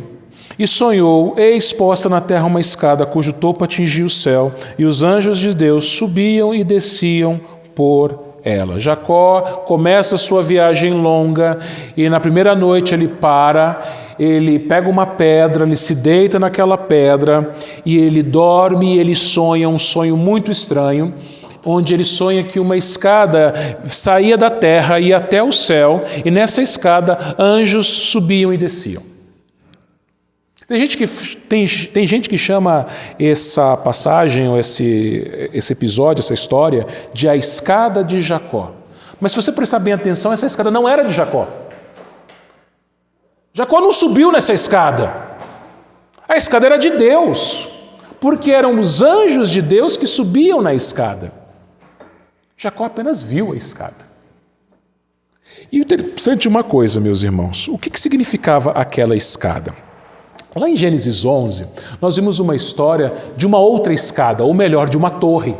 E sonhou, eis posta na terra uma escada, cujo topo atingia o céu, e os anjos de Deus subiam e desciam por ela. Jacó começa sua viagem longa, e na primeira noite ele para, ele pega uma pedra, ele se deita naquela pedra, e ele dorme, e ele sonha um sonho muito estranho, onde ele sonha que uma escada saía da terra e ia até o céu, e nessa escada anjos subiam e desciam. Tem gente que chama essa passagem, ou esse episódio, essa história, de a escada de Jacó. Mas se você prestar bem atenção, essa escada não era de Jacó. Jacó não subiu nessa escada. A escada era de Deus, porque eram os anjos de Deus que subiam na escada. Jacó apenas viu a escada. E interessante uma coisa, meus irmãos, o que significava aquela escada? Lá em Gênesis 11, nós vimos uma história de uma outra escada, ou melhor, de uma torre.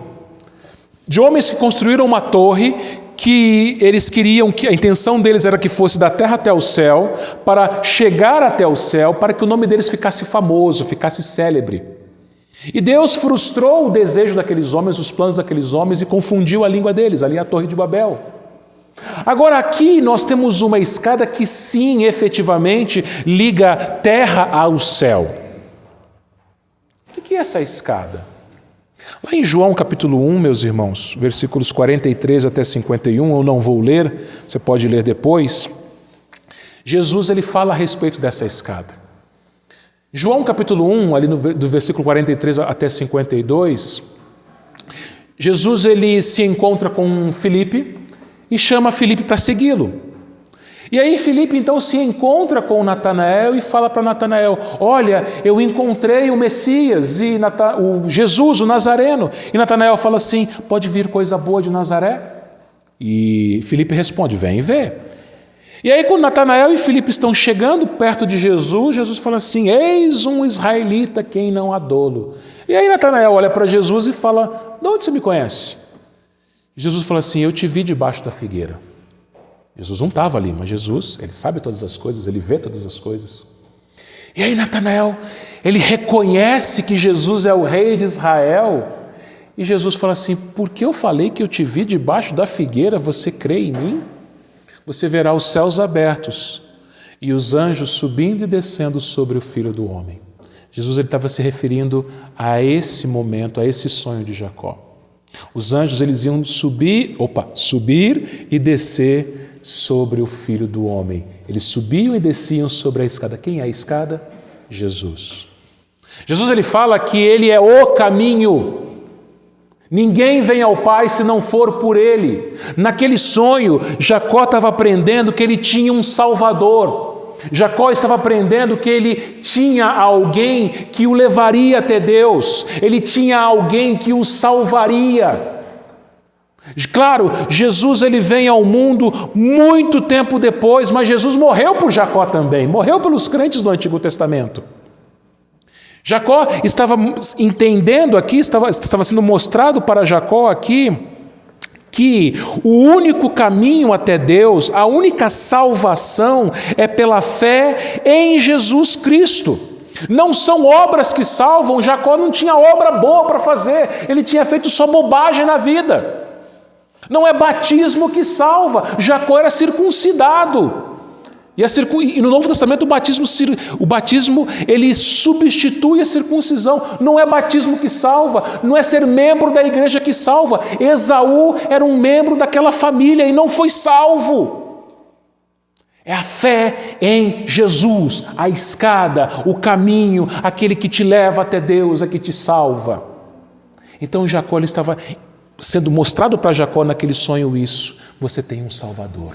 De homens que construíram uma torre que eles queriam, que a intenção deles era que fosse da terra até o céu, para chegar até o céu, para que o nome deles ficasse famoso, ficasse célebre. E Deus frustrou o desejo daqueles homens, os planos daqueles homens, e confundiu a língua deles, ali a Torre de Babel. Agora aqui nós temos uma escada que sim, efetivamente, liga terra ao céu. O que é essa escada? Lá em João capítulo 1, meus irmãos, versículos 43 até 51, eu não vou ler, você pode ler depois. Jesus ele fala a respeito dessa escada. João capítulo 1, ali do versículo 43 até 52, Jesus ele se encontra com Filipe, e chama Filipe para segui-lo. E aí Filipe então se encontra com Natanael e fala para Natanael, olha, eu encontrei o Messias, o Jesus, o Nazareno. E Natanael fala assim, pode vir coisa boa de Nazaré? E Filipe responde, vem ver. E aí, quando Natanael e Filipe estão chegando perto de Jesus, Jesus fala assim: eis um israelita quem não há dolo. E aí Natanael olha para Jesus e fala: de onde você me conhece? E Jesus fala assim: eu te vi debaixo da figueira. Jesus não estava ali, mas Jesus, ele sabe todas as coisas, ele vê todas as coisas. E aí Natanael, ele reconhece que Jesus é o rei de Israel. E Jesus fala assim: porque eu falei que eu te vi debaixo da figueira, você crê em mim? Você verá os céus abertos e os anjos subindo e descendo sobre o Filho do Homem. Jesus estava se referindo a esse momento, a esse sonho de Jacó. Os anjos eles iam subir e descer sobre o Filho do Homem. Eles subiam e desciam sobre a escada. Quem é a escada? Jesus. Jesus ele fala que ele é o caminho. Ninguém vem ao Pai se não for por Ele. Naquele sonho, Jacó estava aprendendo que ele tinha um Salvador. Jacó estava aprendendo que ele tinha alguém que o levaria até Deus. Ele tinha alguém que o salvaria. Claro, Jesus ele vem ao mundo muito tempo depois, mas Jesus morreu por Jacó também. Morreu pelos crentes do Antigo Testamento. Jacó estava entendendo aqui, estava sendo mostrado para Jacó aqui, que o único caminho até Deus, a única salvação é pela fé em Jesus Cristo. Não são obras que salvam. Jacó não tinha obra boa para fazer, ele tinha feito só bobagem na vida. Não é batismo que salva. Jacó era circuncidado. E no Novo Testamento o batismo ele substitui a circuncisão. Não é batismo que salva, não é ser membro da igreja que salva. Esaú era um membro daquela família e não foi salvo. É a fé em Jesus, a escada, o caminho, aquele que te leva até Deus, é que te salva. Então Jacó ele estava sendo mostrado para Jacó naquele sonho isso: você tem um Salvador.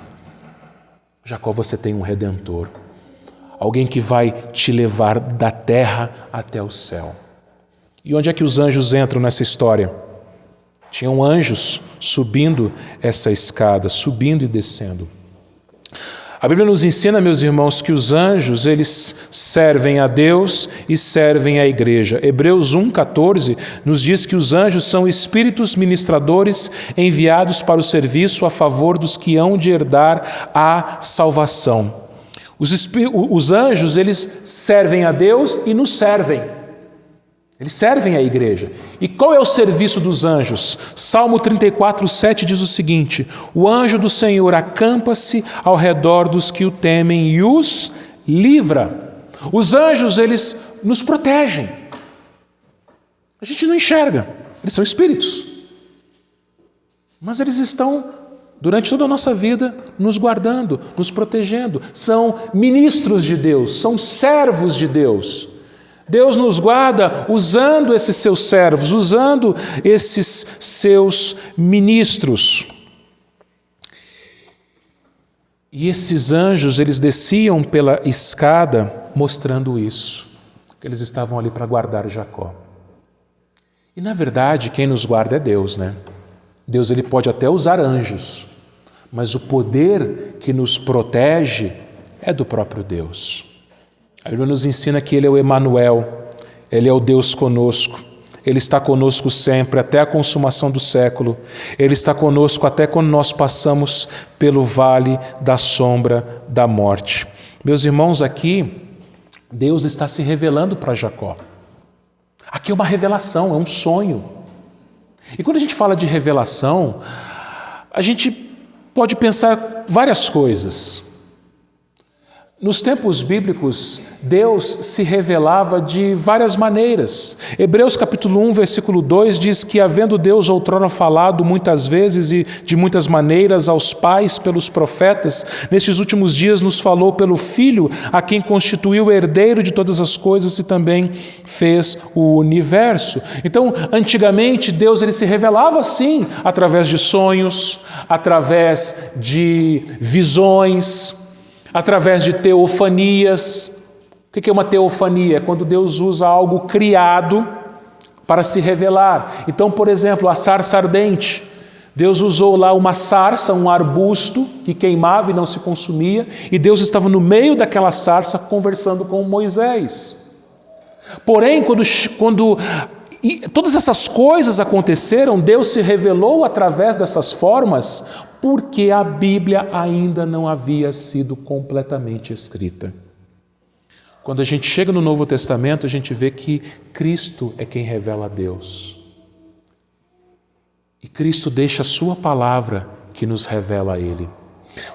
Jacó, você tem um Redentor, alguém que vai te levar da terra até o céu. E onde é que os anjos entram nessa história? Tinham anjos subindo essa escada, subindo e descendo. A Bíblia nos ensina, meus irmãos, que os anjos, eles servem a Deus e servem à igreja. Hebreus 1,14 nos diz que os anjos são espíritos ministradores enviados para o serviço a favor dos que hão de herdar a salvação. Os anjos, eles servem a Deus e nos servem. Eles servem à igreja. E qual é o serviço dos anjos? Salmo 34:7 diz o seguinte: o anjo do Senhor acampa-se ao redor dos que o temem e os livra. Os anjos, eles nos protegem. A gente não enxerga, eles são espíritos. Mas eles estão, durante toda a nossa vida, nos guardando, nos protegendo. São ministros de Deus, são servos de Deus. Deus nos guarda usando esses seus servos, usando esses seus ministros. E esses anjos, eles desciam pela escada mostrando isso, que eles estavam ali para guardar Jacó. E na verdade, quem nos guarda é Deus, né? Deus ele pode até usar anjos, mas o poder que nos protege é do próprio Deus. A Bíblia nos ensina que Ele é o Emanuel, Ele é o Deus conosco, Ele está conosco sempre, até a consumação do século. Ele está conosco até quando nós passamos pelo vale da sombra da morte. Meus irmãos, aqui, Deus está se revelando para Jacó. Aqui é uma revelação, é um sonho. E quando a gente fala de revelação, a gente pode pensar várias coisas. Nos tempos bíblicos, Deus se revelava de várias maneiras. Hebreus capítulo 1, versículo 2 diz que, havendo Deus outrora falado muitas vezes e de muitas maneiras aos pais pelos profetas, nestes últimos dias nos falou pelo Filho, a quem constituiu o herdeiro de todas as coisas e também fez o universo. Então, antigamente, Deus ele se revelava assim, através de sonhos, através de visões, através de teofanias. O que é uma teofania? É quando Deus usa algo criado para se revelar. Então, por exemplo, a sarça ardente. Deus usou lá uma sarça, um arbusto que queimava e não se consumia, e Deus estava no meio daquela sarça conversando com Moisés. Porém, quando todas essas coisas aconteceram, Deus se revelou através dessas formas, porque a Bíblia ainda não havia sido completamente escrita. Quando a gente chega no Novo Testamento, a gente vê que Cristo é quem revela a Deus. E Cristo deixa a sua palavra que nos revela a Ele.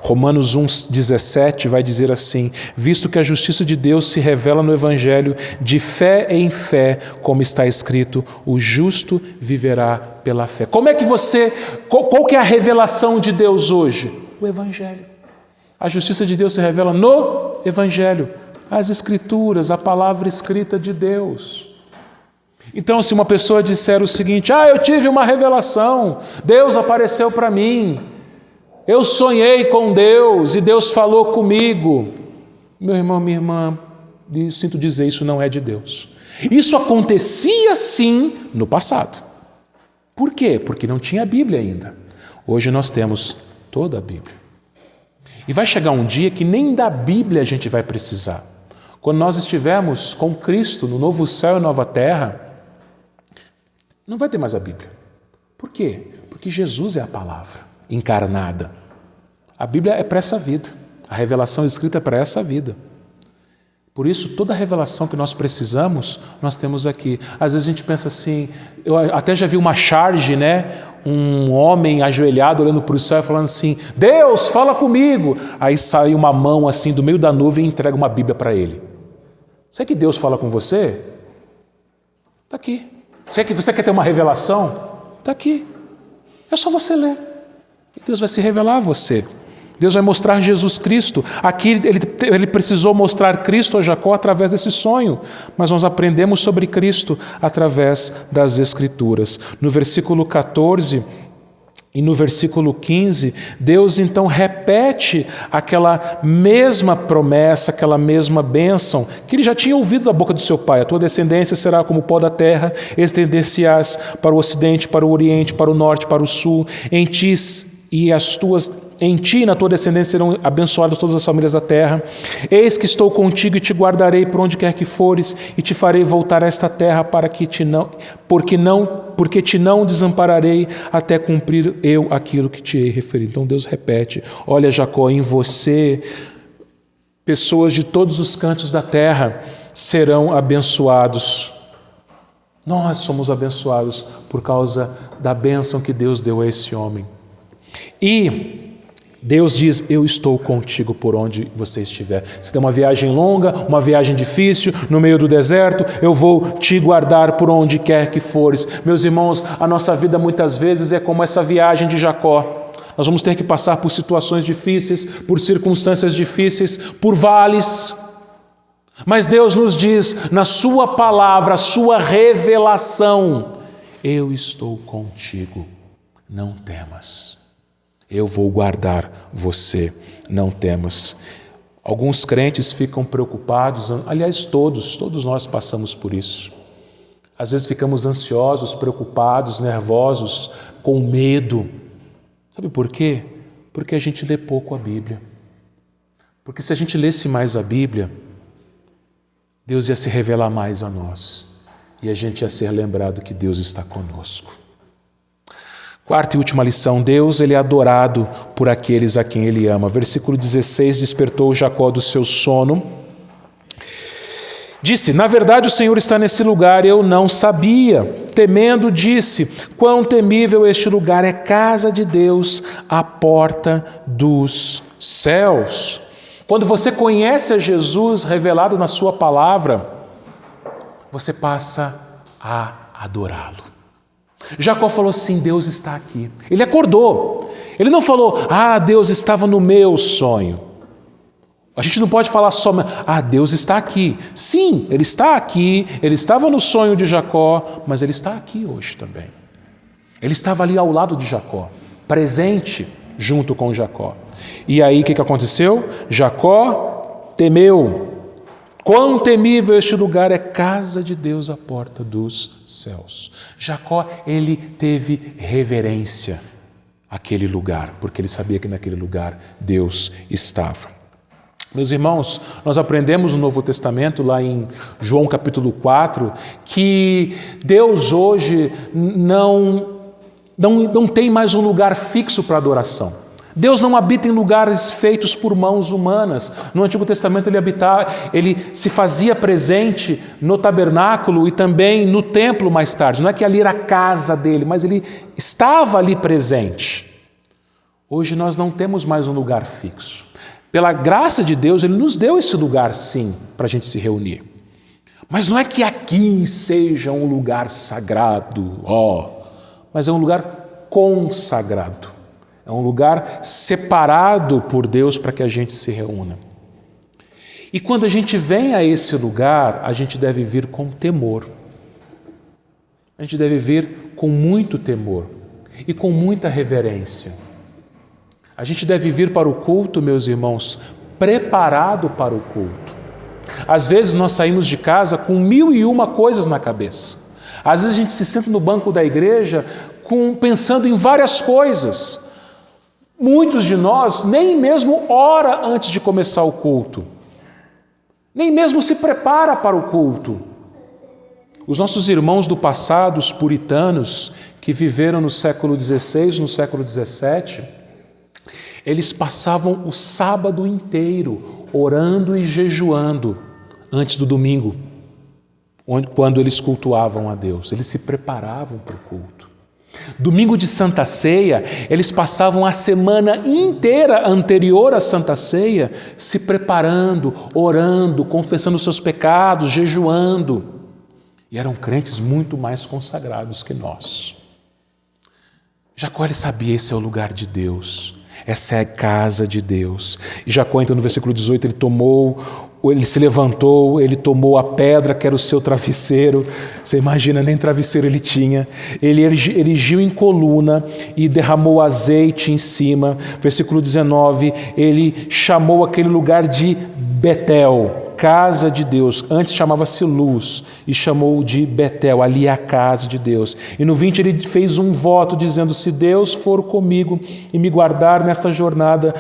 Romanos 1,17 vai dizer assim: visto que a justiça de Deus se revela no Evangelho, de fé em fé, como está escrito, o justo viverá pela fé. Como é que qual que é a revelação de Deus hoje? O Evangelho. A justiça de Deus se revela no Evangelho, as Escrituras, a palavra escrita de Deus. Então, se uma pessoa disser o seguinte: eu tive uma revelação, Deus apareceu para mim, eu sonhei com Deus e Deus falou comigo. Meu irmão, minha irmã, sinto dizer, isso não é de Deus. Isso acontecia sim no passado. Por quê? Porque não tinha a Bíblia ainda. Hoje nós temos toda a Bíblia. E vai chegar um dia que nem da Bíblia a gente vai precisar. Quando nós estivermos com Cristo no novo céu e nova terra, não vai ter mais a Bíblia. Por quê? Porque Jesus é a palavra encarnada. A Bíblia é para essa vida. A revelação escrita é para essa vida. Por isso, toda a revelação que nós precisamos, nós temos aqui. Às vezes a gente pensa assim, eu até já vi uma charge, um homem ajoelhado olhando para o céu e falando assim: Deus, fala comigo. Aí sai uma mão assim do meio da nuvem e entrega uma Bíblia para ele. Será que Deus fala com você? Está aqui. Será que você quer ter uma revelação? Está aqui. É só você ler. E Deus vai se revelar a você. Deus vai mostrar Jesus Cristo. Aqui ele precisou mostrar Cristo a Jacó através desse sonho, mas nós aprendemos sobre Cristo através das Escrituras. No versículo 14 e no versículo 15, Deus então repete aquela mesma promessa, aquela mesma bênção que ele já tinha ouvido da boca do seu pai: a tua descendência será como o pó da terra, estender-se-ás para o ocidente, para o oriente, para o norte, para o sul, em ti e na tua descendência serão abençoadas todas as famílias da terra. Eis que estou contigo e te guardarei por onde quer que fores, e te farei voltar a esta terra porque te não desampararei até cumprir eu aquilo que te hei referido. Então Deus repete: olha, Jacó, em você pessoas de todos os cantos da terra serão abençoados. Nós somos abençoados por causa da bênção que Deus deu a esse homem. E Deus diz: eu estou contigo por onde você estiver. Se tem uma viagem longa, uma viagem difícil, no meio do deserto, eu vou te guardar por onde quer que fores. Meus irmãos, a nossa vida muitas vezes é como essa viagem de Jacó. Nós vamos ter que passar por situações difíceis, por circunstâncias difíceis, por vales. Mas Deus nos diz, na sua palavra, a sua revelação: eu estou contigo, não temas. Eu vou guardar você, não temas. Alguns crentes ficam preocupados, aliás, todos nós passamos por isso. Às vezes ficamos ansiosos, preocupados, nervosos, com medo. Sabe por quê? Porque a gente lê pouco a Bíblia. Porque se a gente lesse mais a Bíblia, Deus ia se revelar mais a nós. E a gente ia ser lembrado que Deus está conosco. Quarta e última lição: Deus, ele é adorado por aqueles a quem ele ama. Versículo 16: despertou Jacó do seu sono. Disse: na verdade o Senhor está nesse lugar, eu não sabia. Temendo, disse: quão temível este lugar, é casa de Deus, a porta dos céus. Quando você conhece a Jesus revelado na sua palavra, você passa a adorá-lo. Jacó falou assim: Deus está aqui. Ele acordou. Ele não falou: Deus estava no meu sonho. A gente não pode falar só: Deus está aqui. Sim, Ele está aqui. Ele estava no sonho de Jacó, mas Ele está aqui hoje também. Ele estava ali ao lado de Jacó, presente junto com Jacó. E aí o que aconteceu? Jacó temeu. Quão temível este lugar, é casa de Deus, a porta dos céus. Jacó, ele teve reverência. aquele lugar, porque ele sabia que naquele lugar Deus estava. Meus irmãos, nós aprendemos no Novo Testamento, lá em João capítulo 4, que Deus hoje não tem mais um lugar fixo para adoração. Deus não habita em lugares feitos por mãos humanas. No Antigo Testamento ele se fazia presente no tabernáculo e também no templo mais tarde. Não é que ali era a casa dele, mas ele estava ali presente. Hoje nós não temos mais um lugar fixo. Pela graça de Deus, Ele nos deu esse lugar sim, para a gente se reunir. Mas não é que aqui seja um lugar sagrado, mas é um lugar consagrado. É um lugar separado por Deus para que a gente se reúna. E quando a gente vem a esse lugar, a gente deve vir com temor. A gente deve vir com muito temor e com muita reverência. A gente deve vir para o culto, meus irmãos, preparado para o culto. Às vezes nós saímos de casa com 1001 coisas na cabeça. Às vezes a gente se senta no banco da igreja pensando em várias coisas. Muitos de nós nem mesmo ora antes de começar o culto. Nem mesmo se prepara para o culto. Os nossos irmãos do passado, os puritanos, que viveram no século XVI, no século XVII, eles passavam o sábado inteiro orando e jejuando antes do domingo, quando eles cultuavam a Deus. Eles se preparavam para o culto. Domingo de Santa Ceia, eles passavam a semana inteira anterior à Santa Ceia se preparando, orando, confessando seus pecados, jejuando. E eram crentes muito mais consagrados que nós. Jacó, ele sabia, esse é o lugar de Deus, essa é a casa de Deus. E Jacó, então, no versículo 18, ele se levantou, ele tomou a pedra que era o seu travesseiro. Você imagina, nem travesseiro ele tinha. Ele erigiu em coluna e derramou azeite em cima. Versículo 19, ele chamou aquele lugar de Betel, casa de Deus. Antes chamava-se Luz e chamou de Betel, ali é a casa de Deus. E no 20 ele fez um voto dizendo: se Deus for comigo e me guardar nesta jornada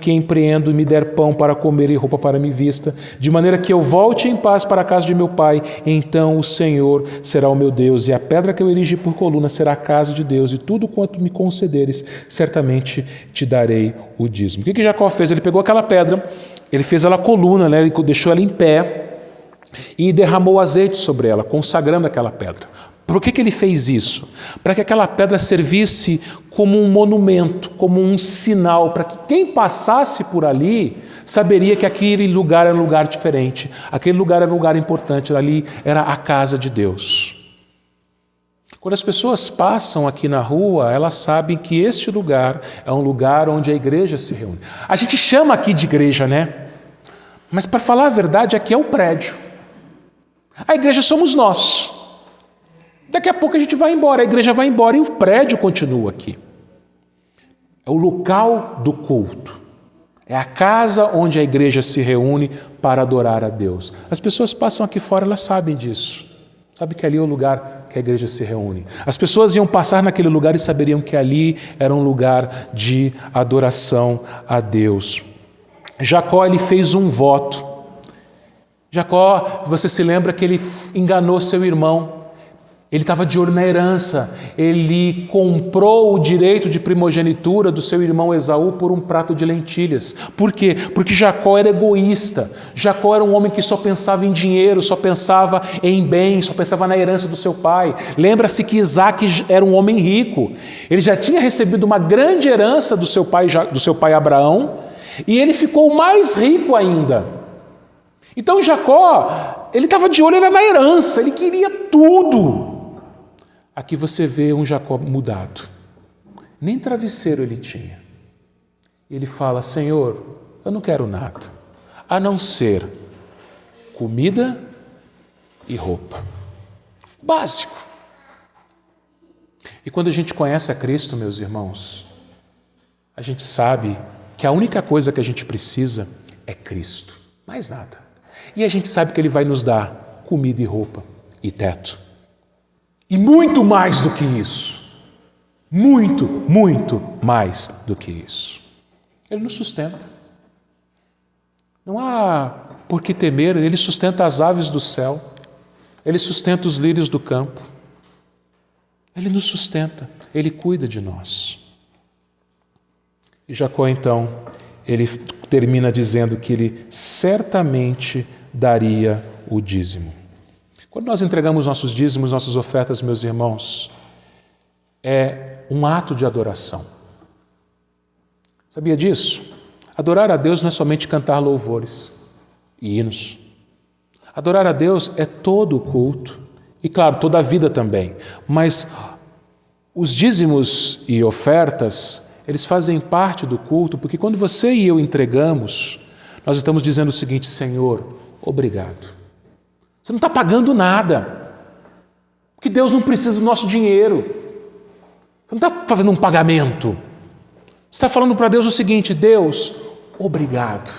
que empreendo e me der pão para comer e roupa para me vista, de maneira que eu volte em paz para a casa de meu pai, então o Senhor será o meu Deus, e a pedra que eu erigi por coluna será a casa de Deus, e tudo quanto me concederes, certamente te darei o dízimo. O que Jacó fez? Ele pegou aquela pedra, ele fez ela coluna, ele deixou ela em pé e derramou azeite sobre ela, consagrando aquela pedra. Por que ele fez isso? Para que aquela pedra servisse como um monumento, como um sinal, para que quem passasse por ali saberia que aquele lugar era um lugar diferente, aquele lugar era um lugar importante, ali era a casa de Deus. Quando as pessoas passam aqui na rua, elas sabem que este lugar é um lugar onde a igreja se reúne. A gente chama aqui de igreja, né? Mas, para falar a verdade, aqui é o prédio. A igreja somos nós. Daqui a pouco a gente vai embora, a igreja vai embora e o prédio continua aqui. É o local do culto. É a casa onde a igreja se reúne para adorar a Deus. As pessoas passam aqui fora, elas sabem disso. Sabem que ali é o lugar que a igreja se reúne. As pessoas iam passar naquele lugar e saberiam que ali era um lugar de adoração a Deus. Jacó, ele fez um voto. Jacó, você se lembra que ele enganou seu irmão. Ele estava de olho na herança. Ele comprou o direito de primogenitura do seu irmão Esaú por um prato de lentilhas. Por quê? Porque Jacó era egoísta. Jacó era um homem que só pensava em dinheiro, só pensava em bens, só pensava na herança do seu pai. Lembra-se que Isaac era um homem rico. Ele já tinha recebido uma grande herança do seu pai Abraão, e ele ficou mais rico ainda. Então Jacó, ele estava de olho na herança, ele queria tudo. Aqui você vê um Jacó mudado. Nem travesseiro ele tinha. Ele fala: Senhor, eu não quero nada, a não ser comida e roupa. Básico. E quando a gente conhece a Cristo, meus irmãos, a gente sabe que a única coisa que a gente precisa é Cristo, mais nada. E a gente sabe que Ele vai nos dar comida e roupa e teto. E muito mais do que isso. muito, muito mais do que isso. Ele nos sustenta. Não há por que temer, Ele sustenta as aves do céu, Ele sustenta os lírios do campo. Ele nos sustenta, Ele cuida de nós. E Jacó, então, ele termina dizendo que ele certamente daria o dízimo. Quando nós entregamos nossos dízimos, nossas ofertas, meus irmãos, é um ato de adoração. Sabia disso? Adorar a Deus não é somente cantar louvores e hinos. Adorar a Deus é todo o culto e, claro, toda a vida também. Mas os dízimos e ofertas, eles fazem parte do culto, porque quando você e eu entregamos, nós estamos dizendo o seguinte: Senhor, obrigado. Você não está pagando nada, porque Deus não precisa do nosso dinheiro. Você não está fazendo um pagamento. Você está falando para Deus o seguinte: Deus, obrigado.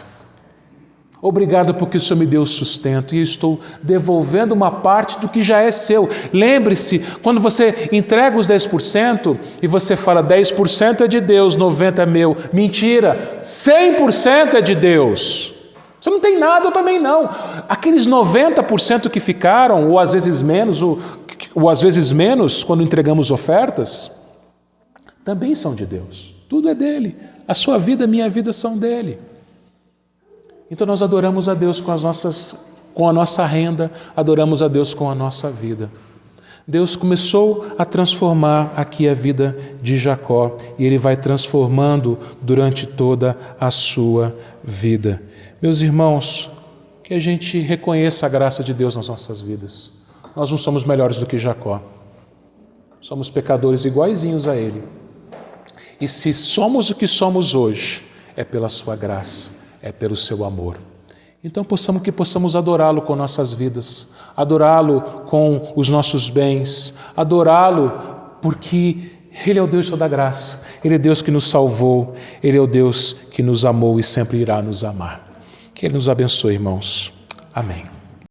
Obrigado porque o Senhor me deu o sustento e eu estou devolvendo uma parte do que já é seu. Lembre-se, quando você entrega os 10% e você fala 10% é de Deus, 90% é meu. Mentira, 100% é de Deus. Você não tem nada, eu também não. Aqueles 90% que ficaram, ou às vezes menos, quando entregamos ofertas, também são de Deus. Tudo é dele. A sua vida, a minha vida são dele. Então nós adoramos a Deus com a nossa renda, adoramos a Deus com a nossa vida. Deus começou a transformar aqui a vida de Jacó e Ele vai transformando durante toda a sua vida. Meus irmãos, que a gente reconheça a graça de Deus nas nossas vidas. Nós não somos melhores do que Jacó. Somos pecadores iguaizinhos a ele. E se somos o que somos hoje, é pela sua graça, é pelo seu amor. Então possamos adorá-lo com nossas vidas, adorá-lo com os nossos bens, adorá-lo porque Ele é o Deus de toda graça, Ele é Deus que nos salvou, Ele é o Deus que nos amou e sempre irá nos amar. Que Ele nos abençoe, irmãos. Amém.